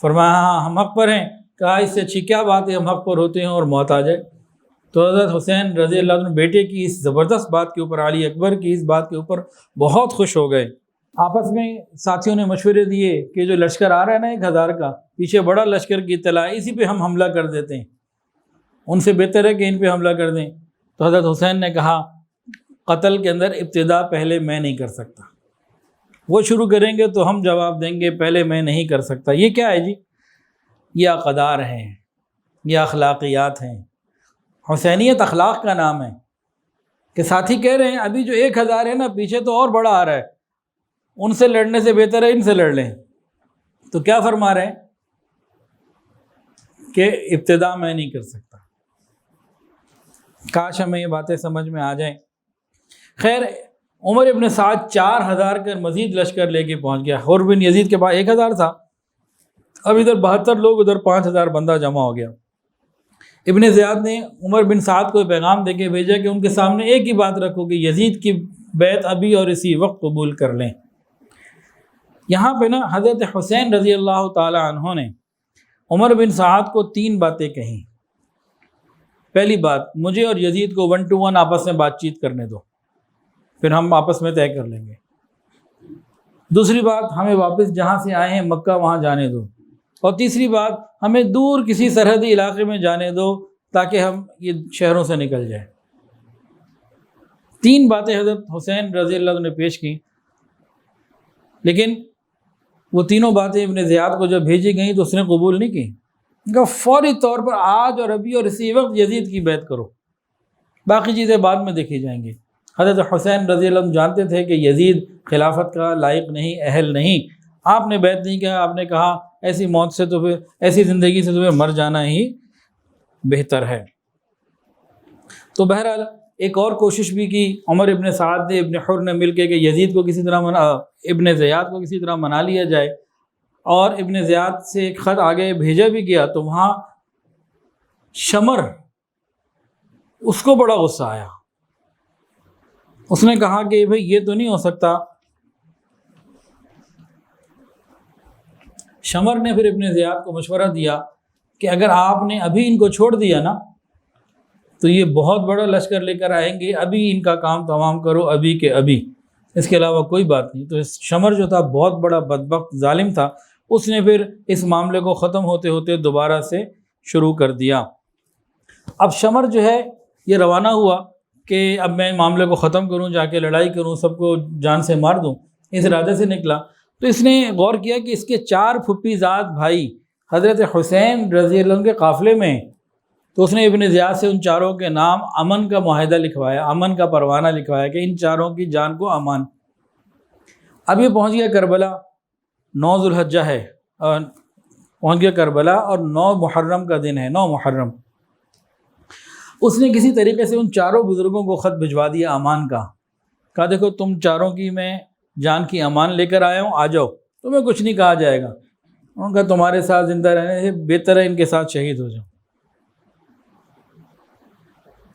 فرمایا ہاں ہم حق پر ہیں۔ کہا اس سے اچھی کیا بات ہے ہم حق پر ہوتے ہیں اور موت آ جائے۔ تو حضرت حسین رضی اللہ عنہ بیٹے کی اس زبردست بات کے اوپر، علی اکبر کی اس بات کے اوپر بہت خوش ہو گئے۔ آپس میں ساتھیوں نے مشورے دیے کہ جو لشکر آ رہا ہے نا 1000 کا، پیچھے بڑا لشکر کی اطلاع ہے، اسی پہ ہم حملہ کر دیتے ہیں، ان سے بہتر ہے کہ ان پہ حملہ کر دیں۔ تو حضرت حسین نے کہا قتل کے اندر ابتدا پہلے میں نہیں کر سکتا، وہ شروع کریں گے تو ہم جواب دیں گے، پہلے میں نہیں کر سکتا۔ یہ کیا ہے جی؟ یہ اقدار ہیں، یہ اخلاقیات ہیں۔ حسینیت اخلاق کا نام ہے کہ ساتھی کہہ رہے ہیں ابھی جو 1000 ہے نا پیچھے تو اور بڑا آ رہا ہے، ان سے لڑنے سے بہتر ہے ان سے لڑ لیں۔ تو کیا فرما رہے ہیں کہ ابتدا میں نہیں کر سکتا۔ کاش ہمیں یہ باتیں سمجھ میں آ جائیں۔ خیر عمر ابن سعد 4000 کا مزید لشکر لے کے پہنچ گیا۔ حر بن یزید کے پاس 1000 تھا، اب ادھر 72 لوگ، ادھر 5000 بندہ جمع ہو گیا۔ ابن زیاد نے عمر بن سعد کو پیغام دے کے بھیجا کہ ان کے سامنے ایک ہی بات رکھو کہ یزید کی بیعت ابھی اور اسی وقت قبول کر لیں۔ یہاں پہ نا حضرت حسین رضی اللہ تعالی عنہ نے عمر بن سعد کو 3 باتیں کہیں۔ پہلی بات، مجھے اور یزید کو 1 to 1 آپس میں بات چیت کرنے دو، پھر ہم آپس میں طے کر لیں گے۔ دوسری بات، ہمیں واپس جہاں سے آئے ہیں مکہ وہاں جانے دو، اور تیسری بات، ہمیں دور کسی سرحدی علاقے میں جانے دو تاکہ ہم یہ شہروں سے نکل جائیں۔ 3 باتیں حضرت حسین رضی اللہ عنہ نے پیش کی، لیکن وہ تینوں باتیں ابن زیاد کو جب بھیجی گئیں تو اس نے قبول نہیں کی، کہ فوری طور پر آج اور ابھی اور اسی وقت یزید کی بیعت کرو، باقی چیزیں بعد میں دیکھی جائیں گی۔ حضرت حسین رضی اللہ عنہ جانتے تھے کہ یزید خلافت کا لائق نہیں، اہل نہیں، آپ نے بیعت نہیں کیا، آپ نے کہا ایسی موت سے تو پھر ایسی زندگی سے تمہیں مر جانا ہی بہتر ہے۔ تو بہرحال ایک اور کوشش بھی کی عمر ابن سعد نے، ابن حر نے مل کے کہ یزید کو کسی طرح ابن زیاد کو کسی طرح منا لیا جائے، اور ابن زیاد سے ایک خط آگے بھیجا بھی گیا تو وہاں شمر اس کو بڑا غصہ آیا، اس نے کہا کہ بھئی یہ تو نہیں ہو سکتا۔ شمر نے پھر ابن زیاد کو مشورہ دیا کہ اگر آپ نے ابھی ان کو چھوڑ دیا نا تو یہ بہت بڑا لشکر لے کر آئیں گے، ابھی ان کا کام تمام کرو، ابھی کے ابھی، اس کے علاوہ کوئی بات نہیں۔ تو اس شمر جو تھا بہت بڑا بدبخت ظالم تھا، اس نے پھر اس معاملے کو ختم ہوتے ہوتے دوبارہ سے شروع کر دیا۔ اب شمر جو ہے یہ روانہ ہوا کہ اب میں معاملے کو ختم کروں، جا کے لڑائی کروں، سب کو جان سے مار دوں، اس ارادے سے نکلا۔ تو اس نے غور کیا کہ اس کے 4 پھپھی زاد بھائی حضرت حسین رضی اللہ عنہ کے قافلے میں، تو اس نے ابن زیاد سے ان چاروں کے نام امن کا معاہدہ لکھوایا، امن کا پروانہ لکھوایا کہ ان چاروں کی جان کو امان۔ اب یہ پہنچ گیا کربلا، 9 ذو الحجہ ہے، پہنچ گیا کربلا اور 9 محرم کا دن ہے، 9 محرم۔ اس نے کسی طریقے سے ان چاروں بزرگوں کو خط بھجوا دیا امان کا، کہا دیکھو تم چاروں کی میں جان کی امان لے کر آیا ہوں، آ جاؤ، تمہیں کچھ نہیں کہا جائے گا۔ انہوں نے کہا تمہارے ساتھ زندہ رہنے سے بہتر ہے ان کے ساتھ شہید ہو جاؤ،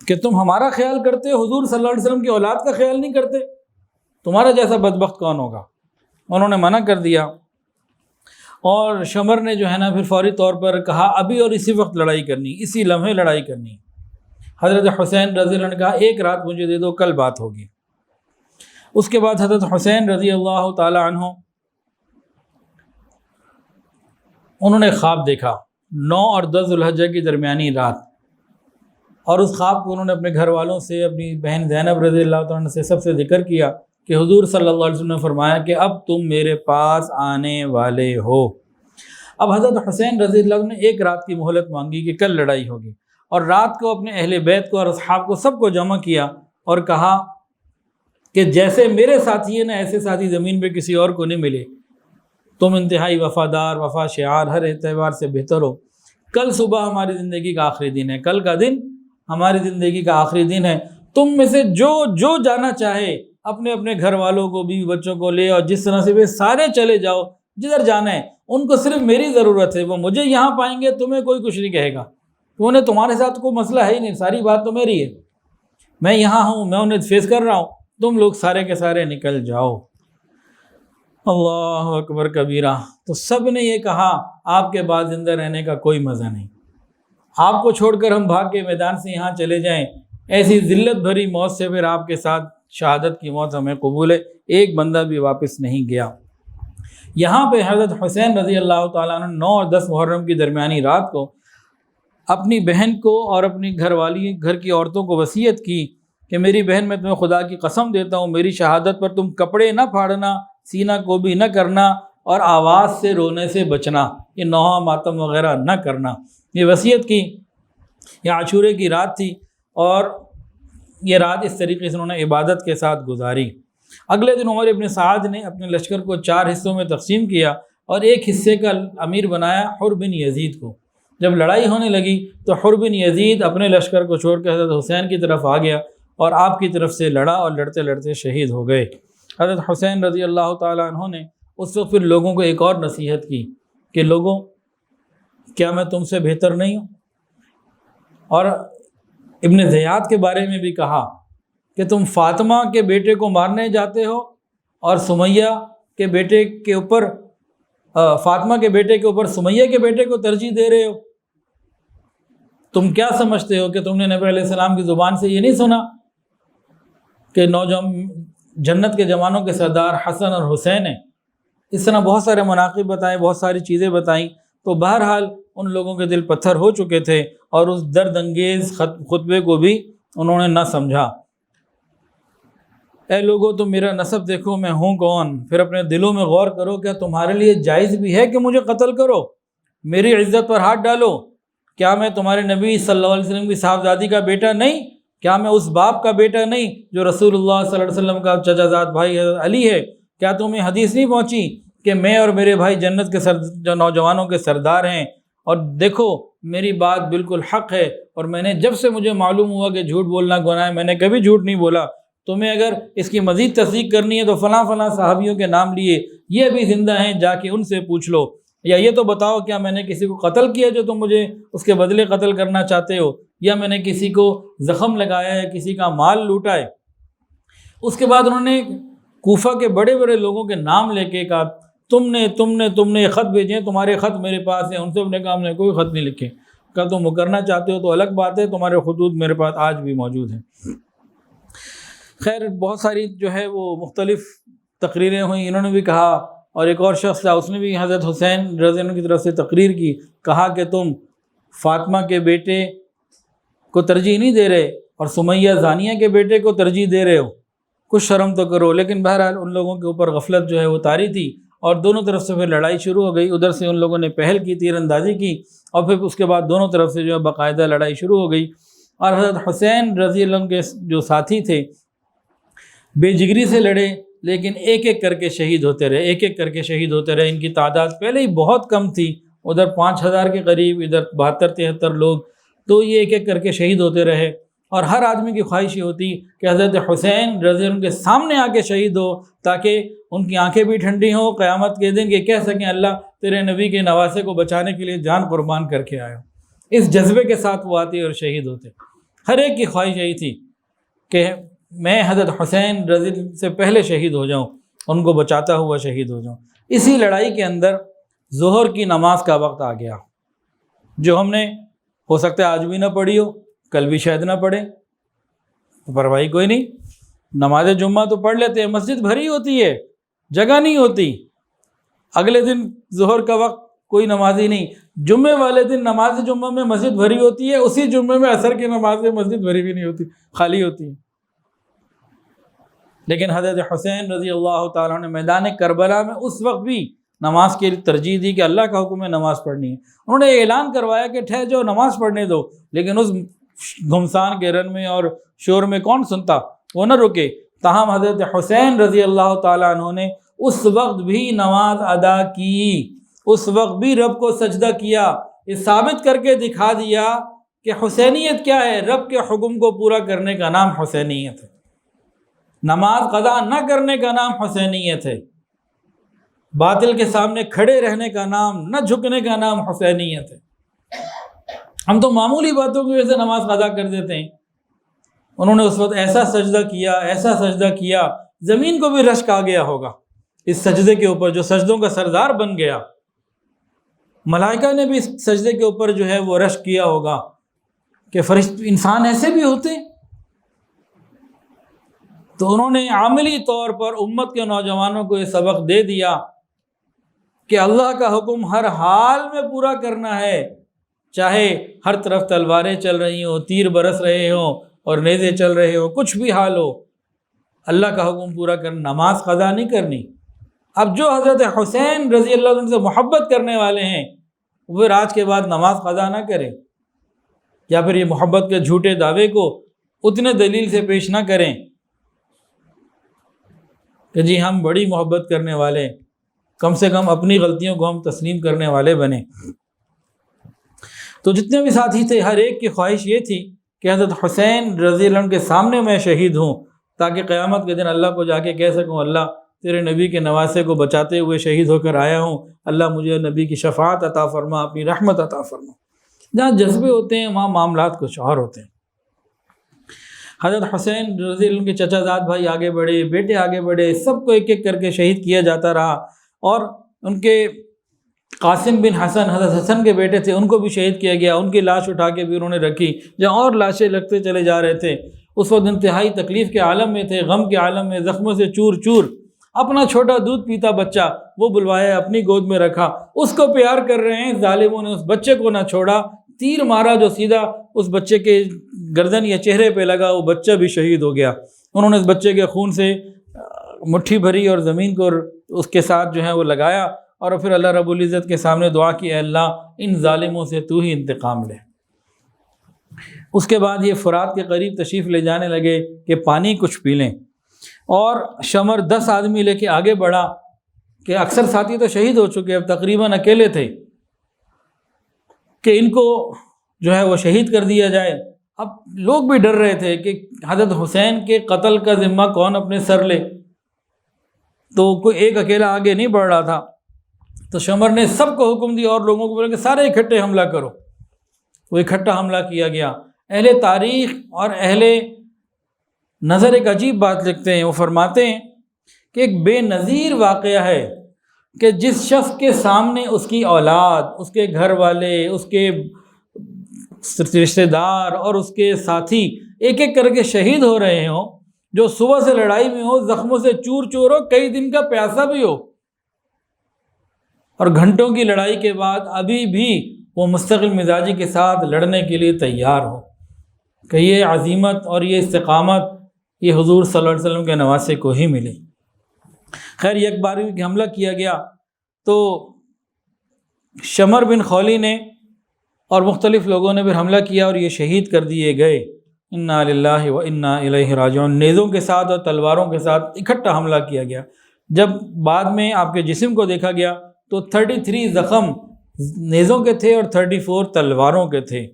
کہ تم ہمارا خیال کرتے، حضور صلی اللہ علیہ وسلم کی اولاد کا خیال نہیں کرتے، تمہارا جیسا بدبخت کون ہوگا۔ انہوں نے منع کر دیا، اور شمر نے جو ہے نا پھر فوری طور پر کہا ابھی اور اسی وقت لڑائی کرنی، اسی لمحے لڑائی کرنی۔ حضرت حسین رضی اللہ عنہ نے کہا 1 رات مجھے دے دو، کل بات ہوگی۔ اس کے بعد حضرت حسین رضی اللہ تعالی عنہ انہوں نے خواب دیکھا 9 اور 10 ذو الحجہ کی درمیانی رات، اور اس خواب کو انہوں نے اپنے گھر والوں سے، اپنی بہن زینب رضی اللہ تعالیٰ عنہ سے سب سے ذکر کیا کہ حضور صلی اللہ علیہ وسلم نے فرمایا کہ اب تم میرے پاس آنے والے ہو۔ اب حضرت حسین رضی اللہ عنہ نے 1 رات کی مہلت مانگی کہ کل لڑائی ہوگی، اور رات کو اپنے اہل بیت کو اور اصحاب کو سب کو جمع کیا اور کہا کہ جیسے میرے ساتھی ہیں نا، ایسے ساتھی زمین پہ کسی اور کو نہیں ملے، تم انتہائی وفادار، وفا شعار، ہر اعتبار سے بہتر ہو۔ کل صبح ہماری زندگی کا آخری دن ہے، کل کا دن ہماری زندگی کا آخری دن ہے، تم میں سے جو جانا چاہے اپنے اپنے گھر والوں کو، بیوی بچوں کو لے، اور جس طرح سے بھی سارے چلے جاؤ جدھر جانا ہے، ان کو صرف میری ضرورت ہے، وہ مجھے یہاں پائیں گے، تمہیں کوئی کچھ نہیں کہے گا، انہیں تمہارے ساتھ کوئی مسئلہ ہے ہی نہیں، ساری بات تو میری ہے، میں یہاں ہوں، میں انہیں فیس کر رہا ہوں، تم لوگ سارے کے سارے نکل جاؤ۔ اللہ اکبر کبیرہ۔ تو سب نے یہ کہا آپ کے بعد زندہ رہنے کا کوئی مزہ نہیں، آپ کو چھوڑ کر ہم بھاگ کے میدان سے یہاں چلے جائیں، ایسی ذلت بھری موت سے پھر آپ کے ساتھ شہادت کی موت ہمیں قبول ہے۔ ایک بندہ بھی واپس نہیں گیا۔ یہاں پہ حضرت حسین رضی اللہ تعالیٰ عنہ 9 اور 10 محرم کی درمیانی رات کو اپنی بہن کو اور اپنی گھر کی عورتوں کو وصیت کی کہ میری بہن میں تمہیں خدا کی قسم دیتا ہوں، میری شہادت پر تم کپڑے نہ پھاڑنا، سینہ کو بھی نہ کرنا، اور آواز سے رونے سے بچنا، یہ نوحہ ماتم وغیرہ نہ کرنا، یہ وصیت کی۔ یہ عاشورے کی رات تھی، اور یہ رات اس طریقے سے انہوں نے عبادت کے ساتھ گزاری۔ اگلے دن عمر ابن سعد نے اپنے لشکر کو 4 حصوں میں تقسیم کیا، اور ایک حصے کا امیر بنایا حر بن یزید کو۔ جب لڑائی ہونے لگی تو حر بن یزید اپنے لشکر کو چھوڑ کر حضرت حسین کی طرف آ گیا، اور آپ کی طرف سے لڑا، اور لڑتے لڑتے شہید ہو گئے۔ حضرت حسین رضی اللہ تعالیٰ عنہ نے اس وقت پھر لوگوں کو ایک اور نصیحت کی کہ لوگوں، کیا میں تم سے بہتر نہیں ہوں؟ اور ابن زیاد کے بارے میں بھی کہا کہ تم فاطمہ کے بیٹے کو مارنے جاتے ہو، اور سمیہ کے بیٹے کے اوپر فاطمہ کے بیٹے کے اوپر سمیہ کے بیٹے کو ترجیح دے رہے ہو۔ تم کیا سمجھتے ہو کہ تم نے نبی علیہ السلام کی زبان سے یہ نہیں سنا کہ جنت کے جوانوں کے سردار حسن اور حسین ہیں؟ اس طرح بہت سارے مناقب بتائے، بہت ساری چیزیں بتائیں۔ تو بہرحال ان لوگوں کے دل پتھر ہو چکے تھے، اور اس درد انگیز خطبے کو بھی انہوں نے نہ سمجھا۔ اے لوگو تم میرا نسب دیکھو، میں ہوں کون، پھر اپنے دلوں میں غور کرو، کیا تمہارے لیے جائز بھی ہے کہ مجھے قتل کرو، میری عزت پر ہاتھ ڈالو؟ کیا میں تمہارے نبی صلی اللہ علیہ وسلم کی صاحبزادی کا بیٹا نہیں؟ کیا میں اس باپ کا بیٹا نہیں جو رسول اللہ صلی اللہ علیہ وسلم کا چچا زاد بھائی علی ہے؟ کیا تمہیں حدیث نہیں پہنچی کہ میں اور میرے بھائی جنت کے نوجوانوں کے سردار ہیں؟ اور دیکھو میری بات بالکل حق ہے، اور میں نے جب سے مجھے معلوم ہوا کہ جھوٹ بولنا گناہ ہے، میں نے کبھی جھوٹ نہیں بولا۔ تمہیں اگر اس کی مزید تصدیق کرنی ہے تو فلاں فلاں صحابیوں کے نام لیے، یہ بھی زندہ ہیں، جا کے ان سے پوچھ لو، یا یہ تو بتاؤ کیا میں نے کسی کو قتل کیا جو تم مجھے اس کے بدلے قتل کرنا چاہتے ہو، یا میں نے کسی کو زخم لگایا ہے، کسی کا مال لوٹا ہے؟ اس کے بعد انہوں نے کوفہ کے بڑے بڑے لوگوں کے نام لے کے کہا تم نے یہ خط بھیجے ہیں، تمہارے خط میرے پاس ہیں۔ ان سے نے کہا ہم نے کوئی خط نہیں لکھے۔ کہا تم مکرنا چاہتے ہو تو الگ بات ہے، تمہارے خطوط میرے پاس آج بھی موجود ہیں۔ خیر بہت ساری جو ہے وہ مختلف تقریریں ہوئیں، انہوں نے بھی کہا، اور ایک اور شخص تھا اس نے بھی حضرت حسین رضی اللہ عنہ کی طرف سے تقریر کی، کہا کہ تم فاطمہ کے بیٹے کو ترجیح نہیں دے رہے، اور سمیہ زانیہ کے بیٹے کو ترجیح دے رہے ہو، کچھ شرم تو کرو۔ لیکن بہرحال ان لوگوں کے اوپر غفلت جو ہے وہ طاری تھی، اور دونوں طرف سے پھر لڑائی شروع ہو گئی۔ ادھر سے ان لوگوں نے پہل کی، تیر اندازی کی، اور پھر اس کے بعد دونوں طرف سے جو ہے باقاعدہ لڑائی شروع ہو گئی۔ اور حضرت حسین رضی اللہ عنہ کے جو ساتھی تھے بے جگری سے لڑے، لیکن ایک ایک کر کے شہید ہوتے رہے، ایک ایک کر کے شہید ہوتے رہے۔ ان کی تعداد پہلے ہی بہت کم تھی، ادھر 5000 کے قریب، ادھر 72-73 لوگ، تو یہ ایک ایک کر کے شہید ہوتے رہے۔ اور ہر آدمی کی خواہش یہ ہوتی کہ حضرت حسین رضی اللہ عنہ کے سامنے آ کے شہید ہو، تاکہ ان کی آنکھیں بھی ٹھنڈی ہوں، قیامت کے دن یہ کہہ سکیں اللہ تیرے نبی کے نواسے کو بچانے کے لیے جان قربان کر کے آیا۔ اس جذبے کے ساتھ وہ آتے اور شہید ہوتے۔ ہر ایک کی خواہش یہی تھی کہ میں حضرت حسین رضی اللہ عنہ سے پہلے شہید ہو جاؤں، ان کو بچاتا ہوا شہید ہو جاؤں۔ اسی لڑائی کے اندر ظہر کی نماز کا وقت آ گیا، جو ہم نے ہو سکتا ہے آج بھی نہ پڑھی ہو، کل بھی شاید نہ پڑھے، تو پرواہی کوئی نہیں، نماز جمعہ تو پڑھ لیتے ہیں، مسجد بھری ہوتی ہے، جگہ نہیں ہوتی۔ اگلے دن ظہر کا وقت کوئی نمازی نہیں، جمعے والے دن نماز جمعہ میں مسجد بھری ہوتی ہے، اسی جمعے میں عصر کی نماز میں مسجد بھری بھی نہیں ہوتی، خالی ہوتی ہے۔ لیکن حضرت حسین رضی اللہ تعالیٰ نے میدان کربلا میں اس وقت بھی نماز کے لیے ترجیح دی کہ اللہ کا حکم ہے نماز پڑھنی ہے۔ انہوں نے اعلان کروایا کہ ٹھہر جاؤ نماز پڑھنے دو، لیکن اس گھمسان کے رن میں اور شور میں کون سنتا، وہ نہ رکے۔ تاہم حضرت حسین رضی اللہ تعالیٰ عنہ نے اس وقت بھی نماز ادا کی، اس وقت بھی رب کو سجدہ کیا، یہ ثابت کر کے دکھا دیا کہ حسینیت کیا ہے، رب کے حکم کو پورا کرنے کا نام حسینیت ہے، نماز قضا نہ کرنے کا نام حسینیت ہے، باطل کے سامنے کھڑے رہنے کا نام، نہ جھکنے کا نام حسینیت ہے۔ ہم تو معمولی باتوں کی وجہ سے نماز قضا کر دیتے ہیں، انہوں نے اس وقت ایسا سجدہ کیا، ایسا سجدہ کیا، زمین کو بھی رشک آ گیا ہوگا اس سجدے کے اوپر، جو سجدوں کا سردار بن گیا۔ ملائکہ نے بھی اس سجدے کے اوپر جو ہے وہ رشک کیا ہوگا کہ انسان ایسے بھی ہوتے ہیں۔ تو انہوں نے عملی طور پر امت کے نوجوانوں کو یہ سبق دے دیا کہ اللہ کا حکم ہر حال میں پورا کرنا ہے، چاہے ہر طرف تلواریں چل رہی ہوں، تیر برس رہے ہوں اور نیزے چل رہے ہوں، کچھ بھی حال ہو، اللہ کا حکم پورا کرنا، نماز قضا نہیں کرنی۔ اب جو حضرت حسین رضی اللہ عنہ سے محبت کرنے والے ہیں وہ آج کے بعد نماز قضا نہ کریں، یا پھر یہ محبت کے جھوٹے دعوے کو اتنے دلیل سے پیش نہ کریں کہ جی ہم بڑی محبت کرنے والے، کم سے کم اپنی غلطیوں کو ہم تسلیم کرنے والے بنیں۔ تو جتنے بھی ساتھی تھے ہر ایک کی خواہش یہ تھی کہ حضرت حسین رضی اللہ عنہ کے سامنے میں شہید ہوں، تاکہ قیامت کے دن اللہ کو جا کے کہہ سکوں اللہ تیرے نبی کے نواسے کو بچاتے ہوئے شہید ہو کر آیا ہوں، اللہ مجھے نبی کی شفاعت عطا فرما، اپنی رحمت عطا فرما۔ جہاں جذبے ہوتے ہیں وہاں معاملات کچھ اور ہوتے ہیں۔ حضرت حسین رضی اللہ عنہ کے چچا زاد بھائی آگے بڑھے، بیٹے آگے بڑھے، سب کو ایک ایک کر کے شہید کیا جاتا رہا، اور ان کے قاسم بن حسن حضرت حسن کے بیٹے تھے، ان کو بھی شہید کیا گیا، ان کی لاش اٹھا کے بھی انہوں نے رکھی، جہاں اور لاشیں لگتے چلے جا رہے تھے۔ اس وقت انتہائی تکلیف کے عالم میں تھے، غم کے عالم میں، زخموں سے چور چور۔ اپنا چھوٹا دودھ پیتا بچہ وہ بلوایا، اپنی گود میں رکھا، اس کو پیار کر رہے ہیں، ظالموں نے اس بچے کو نہ چھوڑا، تیر مارا جو سیدھا اس بچے کے گردن یا چہرے پہ لگا، وہ بچہ بھی شہید ہو گیا۔ انہوں نے اس بچے کے خون سے مٹھی بھری اور زمین کو اس کے ساتھ جو ہے وہ لگایا، اور پھر اللہ رب العزت کے سامنے دعا کی، اے اللہ ان ظالموں سے تو ہی انتقام لے۔ اس کے بعد یہ فرات کے قریب تشریف لے جانے لگے کہ پانی کچھ پی لیں، اور شمر 10 آدمی لے کے آگے بڑھا کہ اکثر ساتھی تو شہید ہو چکے، اب تقریباً اکیلے تھے کہ ان کو جو ہے وہ شہید کر دیا جائے۔ اب لوگ بھی ڈر رہے تھے کہ حضرت حسین کے قتل کا ذمہ کون اپنے سر لے، تو کوئی ایک اکیلا آگے نہیں بڑھ رہا تھا۔ تو شمر نے سب کو حکم دیا اور لوگوں کو بولا کہ سارے اکٹھے حملہ کرو۔ وہ اکٹھا حملہ کیا گیا۔ اہل تاریخ اور اہل نظر ایک عجیب بات لکھتے ہیں، وہ فرماتے ہیں کہ ایک بے نظیر واقعہ ہے کہ جس شخص کے سامنے اس کی اولاد، اس کے گھر والے، اس کے رشتہ دار اور اس کے ساتھی ایک ایک کر کے شہید ہو رہے ہوں، جو صبح سے لڑائی میں ہو، زخموں سے چور چور ہو، کئی دن کا پیاسا بھی ہو، اور گھنٹوں کی لڑائی کے بعد ابھی بھی وہ مستقل مزاجی کے ساتھ لڑنے کے لیے تیار ہو، کہ یہ عظیمت اور یہ استقامت یہ حضور صلی اللہ علیہ وسلم کے نواسے کو ہی ملی۔ خیر یک بار کہ حملہ کیا گیا تو شمر بن خولی نے اور مختلف لوگوں نے پھر حملہ کیا اور یہ شہید کر دیے گئے۔ انا للہ و انا الیہ راجعون، نیزوں کے ساتھ اور تلواروں کے ساتھ اکٹھا حملہ کیا گیا۔ جب بعد میں آپ کے جسم کو دیکھا گیا تو 33 زخم نیزوں کے تھے اور 34 تلواروں کے تھے،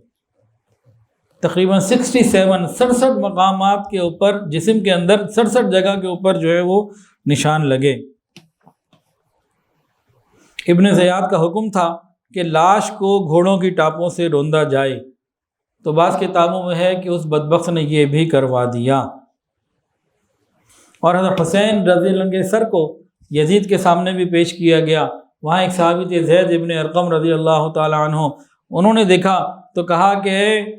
تقریباً 67 مقامات کے اوپر جسم کے اندر 67 جگہ کے اوپر جو ہے وہ نشان لگے۔ ابن زیاد کا حکم تھا کہ لاش کو گھوڑوں کی ٹاپوں سے روندا جائے، تو بعض کتابوں میں ہے کہ اس بدبخت نے یہ بھی کروا دیا۔ اور حضرت حسین رضی اللہ عنہ کے سر کو یزید کے سامنے بھی پیش کیا گیا۔ وہاں ایک صحابی تھے زید ابن ارقم رضی اللہ تعالی عنہ، انہوں نے دیکھا تو کہا کہ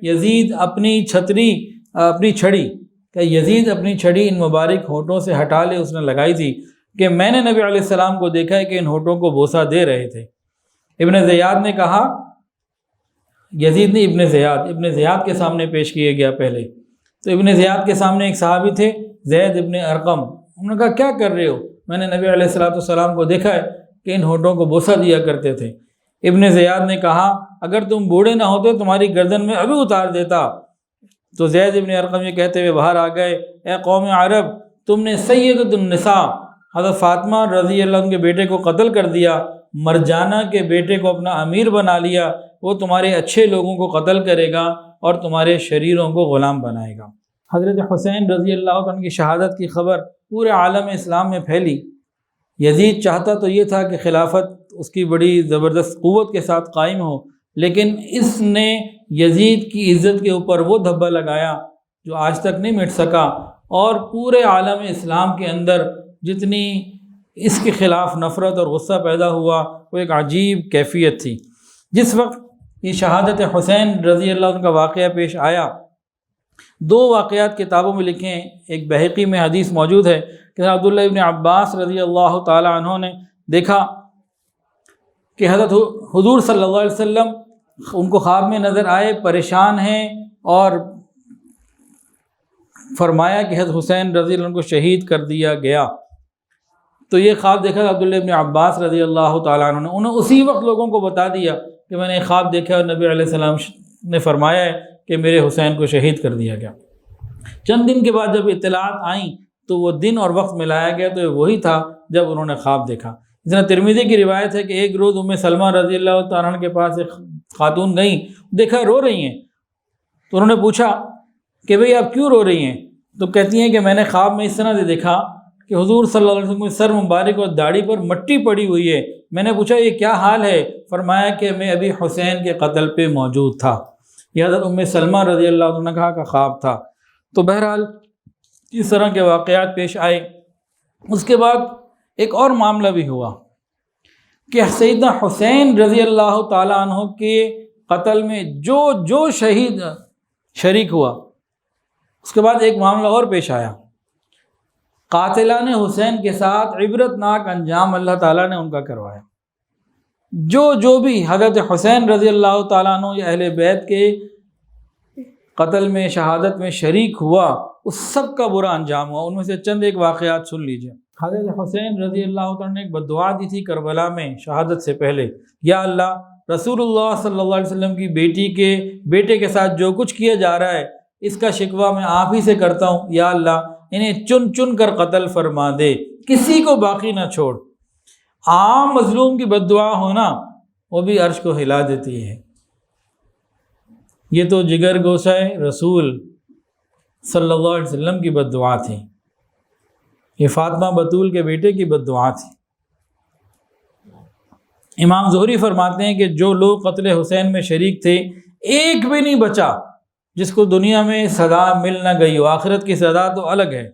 یزید اپنی چھڑی کہ یزید اپنی چھڑی ان مبارک ہونٹوں سے ہٹا لے، اس نے لگائی تھی کہ میں نے نبی علیہ السلام کو دیکھا ہے کہ ان ہونٹوں کو بوسہ دے رہے تھے۔ ابن زیاد نے کہا، یزید نے ابن زیاد کے سامنے پیش کیا گیا پہلے، تو ابن زیاد کے سامنے ایک صحابی تھے زید ابن ارقم، انہوں نے کہا کیا کر رہے ہو؟ میں نے نبی علیہ السلام کو دیکھا ہے کہ ان ہونٹوں کو بوسہ دیا کرتے تھے۔ ابن زیاد نے کہا اگر تم بوڑھے نہ ہوتے تمہاری گردن میں ابھی اتار دیتا۔ تو زید ابن ارقم یہ کہتے ہوئے باہر آ گئے، اے قوم عرب، تم نے سید النساء حضرت فاطمہ رضی اللہ عنہ کے بیٹے کو قتل کر دیا، مرجانہ کے بیٹے کو اپنا امیر بنا لیا، وہ تمہارے اچھے لوگوں کو قتل کرے گا اور تمہارے شریروں کو غلام بنائے گا۔ حضرت حسین رضی اللہ عنہ کی شہادت کی خبر پورے عالم اسلام میں پھیلی۔ یزید چاہتا تو یہ تھا کہ خلافت اس کی بڑی زبردست قوت کے ساتھ قائم ہو، لیکن اس نے یزید کی عزت کے اوپر وہ دھبا لگایا جو آج تک نہیں مٹ سکا، اور پورے عالم اسلام کے اندر جتنی اس کے خلاف نفرت اور غصہ پیدا ہوا وہ ایک عجیب کیفیت تھی۔ جس وقت یہ شہادت حسین رضی اللہ عنہ کا واقعہ پیش آیا، دو واقعات کتابوں میں لکھے ہیں۔ ایک بہقی میں حدیث موجود ہے کہ عبداللہ ابن عباس رضی اللہ تعالی عنہ نے دیکھا کہ حضرت حضور صلی اللہ علیہ وسلم ان کو خواب میں نظر آئے، پریشان ہیں، اور فرمایا کہ حضرت حسین رضی اللہ عنہ کو شہید کر دیا گیا۔ تو یہ خواب دیکھا عبداللہ ابن عباس رضی اللہ تعالیٰ عنہ نے، انہوں اسی وقت لوگوں کو بتا دیا کہ میں نے ایک خواب دیکھا اور نبی علیہ السلام نے فرمایا ہے کہ میرے حسین کو شہید کر دیا گیا۔ چند دن کے بعد جب اطلاعات آئیں تو وہ دن اور وقت ملایا گیا تو وہی تھا جب انہوں نے خواب دیکھا۔ اس طرح ترمذی کی روایت ہے کہ ایک روز ام سلمہ رضی اللہ تعالیٰ عنہ کے پاس ایک خاتون گئیں، دیکھا رو رہی ہیں، تو انہوں نے پوچھا کہ بھئی آپ کیوں رو رہی ہیں؟ تو کہتی ہیں کہ میں نے خواب میں اس طرح سے دیکھا کہ حضور صلی اللہ علیہ وسلم کے سر مبارک اور داڑھی پر مٹی پڑی ہوئی ہے۔ میں نے پوچھا یہ کیا حال ہے؟ فرمایا کہ میں ابھی حسین کے قتل پہ موجود تھا۔ یہ حضرت ام سلمہ رضی اللہ عنہ کا خواب تھا۔ تو بہرحال اس طرح کے واقعات پیش آئے۔ اس کے بعد ایک اور معاملہ بھی ہوا کہ سیدنا حسین رضی اللہ تعالیٰ عنہ کے قتل میں جو شہید شریک ہوا، اس کے بعد ایک معاملہ اور پیش آیا۔ قاتلان حسین کے ساتھ عبرت ناک انجام اللہ تعالیٰ نے ان کا کروایا۔ جو بھی حضرت حسین رضی اللہ تعالیٰ عنہ یا اہل بیت کے قتل میں شہادت میں شریک ہوا، اس سب کا برا انجام ہوا۔ ان میں سے چند ایک واقعات سن لیجئے۔ حضرت حسین رضی اللہ تعالیٰ نے ایک بددعا دی تھی کربلا میں شہادت سے پہلے، یا اللہ رسول اللہ صلی اللہ علیہ وسلم کی بیٹے کے ساتھ جو کچھ کیا جا رہا ہے اس کا شکوہ میں آپ ہی سے کرتا ہوں، یا اللہ انہیں چن چن کر قتل فرما دے، کسی کو باقی نہ چھوڑ۔ عام مظلوم کی بددعا ہونا وہ بھی عرش کو ہلا دیتی ہے، یہ تو جگر گوشہ رسول صلی اللہ علیہ وسلم کی بددعا تھی، یہ فاطمہ بطول کے بیٹے کی بددعا تھی۔ امام زہری فرماتے ہیں کہ جو لوگ قتل حسین میں شریک تھے ایک بھی نہیں بچا جس کو دنیا میں سزا مل نہ گئی ہو، آخرت کی سزا تو الگ ہے۔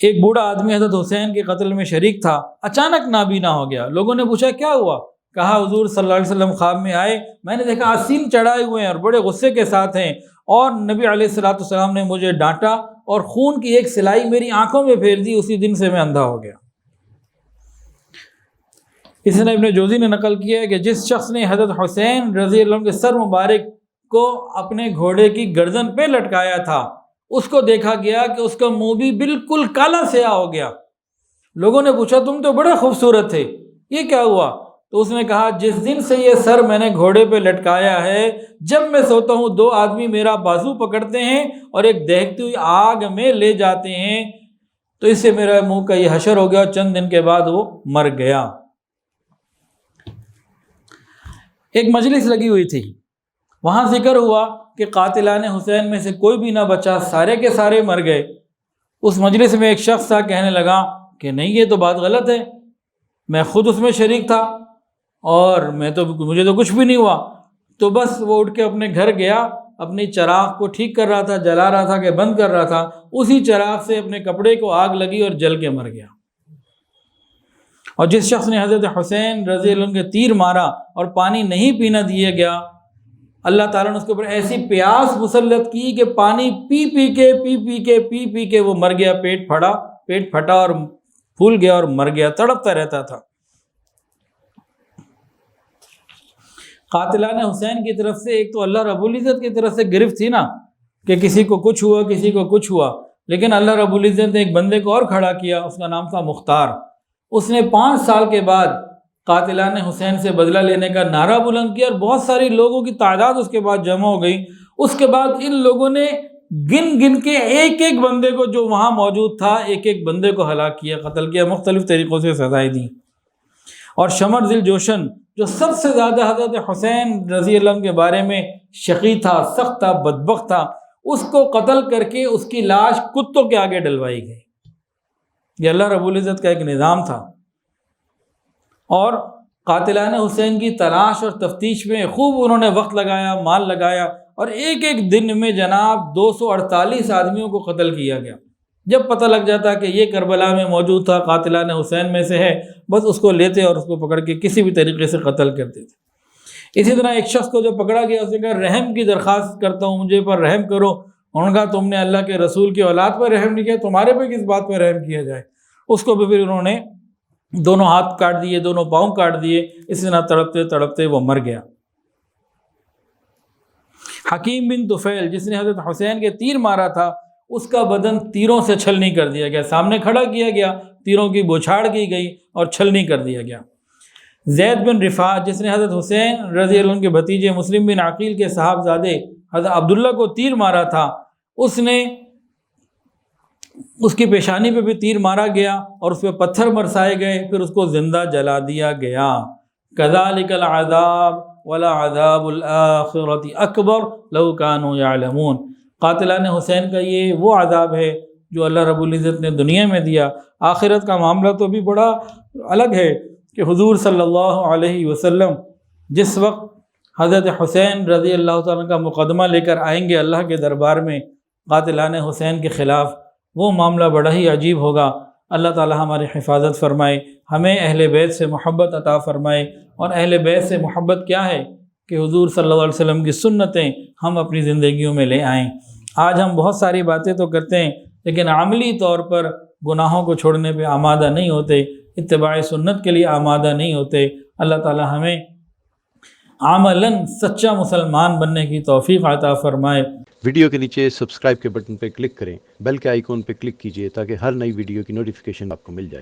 ایک بوڑھا آدمی حضرت حسین کے قتل میں شریک تھا، اچانک نابینا ہو گیا۔ لوگوں نے پوچھا کیا ہوا؟ کہا حضور صلی اللہ علیہ وسلم خواب میں آئے، میں نے دیکھا آستین چڑھائے ہوئے ہیں اور بڑے غصے کے ساتھ ہیں، اور نبی علیہ السلام نے مجھے ڈانٹا اور خون کی ایک سلائی میری آنکھوں میں پھیر دی، اسی دن سے میں اندھا ہو گیا۔ اس نے ابن جوزی نے نقل کیا ہے کہ جس شخص نے حضرت حسین رضی اللہ عنہ کے سر مبارک کو اپنے گھوڑے کی گردن پہ لٹکایا تھا، اس کو دیکھا گیا کہ اس کا منہ بھی بالکل کالا سیاہ ہو گیا۔ لوگوں نے پوچھا تم تو بڑے خوبصورت تھے، یہ کیا ہوا؟ تو اس نے کہا جس دن سے یہ سر میں نے گھوڑے پہ لٹکایا ہے، جب میں سوتا ہوں 2 آدمی میرا بازو پکڑتے ہیں اور ایک دہتی ہوئی آگ میں لے جاتے ہیں، تو اس سے میرا منہ کا یہ حشر ہو گیا اور چند دن کے بعد وہ مر گیا۔ ایک مجلس لگی ہوئی تھی، وہاں ذکر ہوا کہ قاتلان حسین میں سے کوئی بھی نہ بچا، سارے کے سارے مر گئے۔ اس مجلس میں ایک شخص تھا، کہنے لگا کہ نہیں یہ تو بات غلط ہے، میں خود اس میں شریک تھا اور مجھے تو کچھ بھی نہیں ہوا۔ تو بس وہ اٹھ کے اپنے گھر گیا، اپنی چراغ کو ٹھیک کر رہا تھا، جلا رہا تھا کہ بند کر رہا تھا، اسی چراغ سے اپنے کپڑے کو آگ لگی اور جل کے مر گیا۔ اور جس شخص نے حضرت حسین رضی اللہ عنہ کے تیر مارا اور پانی نہیں پینا دیا گیا، اللہ تعالیٰ نے اس کے اوپر ایسی پیاس مسلط کی کہ پانی پی پی کے وہ مر گیا، پیٹ پھٹا اور پھول گیا اور مر گیا، تڑپتا رہتا تھا۔ قاتلان حسین کی طرف سے ایک تو اللہ رب العزت کی طرف سے گرفت تھی نا کہ کسی کو کچھ ہوا، کسی کو کچھ ہوا، لیکن اللہ رب العزت نے ایک بندے کو اور کھڑا کیا، اس کا نام تھا مختار۔ اس نے 5 سال کے بعد قاتلان حسین سے بدلہ لینے کا نعرہ بلند کیا اور بہت ساری لوگوں کی تعداد اس کے بعد جمع ہو گئی۔ اس کے بعد ان لوگوں نے گن کے ایک ایک بندے کو جو وہاں موجود تھا، ایک ایک بندے کو ہلاک کیا، قتل کیا، مختلف طریقوں سے سزائیں دیں۔ اور شمر ذی الجوشن جو سب سے زیادہ حضرت حسین رضی اللہ عنہ کے بارے میں شقی تھا، سخت تھا، بدبخت تھا، اس کو قتل کر کے اس کی لاش کتوں کے آگے ڈلوائی گئی۔ یہ اللہ رب العزت کا ایک نظام تھا۔ اور قاتلان حسین کی تلاش اور تفتیش میں خوب انہوں نے وقت لگایا، مال لگایا، اور ایک ایک دن میں جناب 248 آدمیوں کو قتل کیا گیا۔ جب پتہ لگ جاتا کہ یہ کربلا میں موجود تھا، قاتلان حسین میں سے ہے، بس اس کو لیتے اور اس کو پکڑ کے کسی بھی طریقے سے قتل کرتے تھے۔ اسی طرح ایک شخص کو جو پکڑا گیا، اس نے کہا رحم کی درخواست کرتا ہوں، مجھے پر رحم کرو۔ انہوں نے کہا تم نے اللہ کے رسول کی اولاد پر رحم نہیں کیا، تمہارے پہ کس بات پہ رحم کیا جائے؟ اس کو بھی پھر انہوں نے 2 ہاتھ کاٹ دیے، 2 پاؤں کاٹ دیے، اسی طرح تڑپتے تڑپتے وہ مر گیا۔ حکیم بن طفیل جس نے حضرت حسین کے تیر مارا تھا، اس کا بدن تیروں سے چھلنی کر دیا گیا، سامنے کھڑا کیا گیا، تیروں کی بوچھاڑ کی گئی اور چھلنی کر دیا گیا۔ زید بن رفاعہ جس نے حضرت حسین رضی اللہ عنہ کے بھتیجے مسلم بن عقیل کے صاحبزادے حضرت عبداللہ کو تیر مارا تھا، اس کی پیشانی پہ بھی تیر مارا گیا اور اس پہ پتھر برسائے گئے، پھر اس کو زندہ جلا دیا گیا۔ کذالک العذاب ولعذاب الآخرۃ اکبر لو کانوا یعلمون۔ قاتلان حسین کا یہ وہ عذاب ہے جو اللہ رب العزت نے دنیا میں دیا، آخرت کا معاملہ تو بھی بڑا الگ ہے کہ حضور صلی اللہ علیہ وسلم جس وقت حضرت حسین رضی اللہ تعالیٰ کا مقدمہ لے کر آئیں گے اللہ کے دربار میں قاتلان حسین کے خلاف، وہ معاملہ بڑا ہی عجیب ہوگا۔ اللہ تعالیٰ ہماری حفاظت فرمائے، ہمیں اہل بیت سے محبت عطا فرمائے۔ اور اہل بیت سے محبت کیا ہے کہ حضور صلی اللہ علیہ وسلم کی سنتیں ہم اپنی زندگیوں میں لے آئیں۔ آج ہم بہت ساری باتیں تو کرتے ہیں لیکن عملی طور پر گناہوں کو چھوڑنے پہ آمادہ نہیں ہوتے، اتباع سنت کے لیے آمادہ نہیں ہوتے۔ اللہ تعالیٰ ہمیں عملاً سچا مسلمان بننے کی توفیق عطا فرمائے۔ ویڈیو کے نیچے سبسکرائب کے بٹن پہ کلک کریں، بیل کے آئیکن پہ کلک کیجئے تاکہ ہر نئی ویڈیو کی نوٹیفیکیشن آپ کو مل جائے۔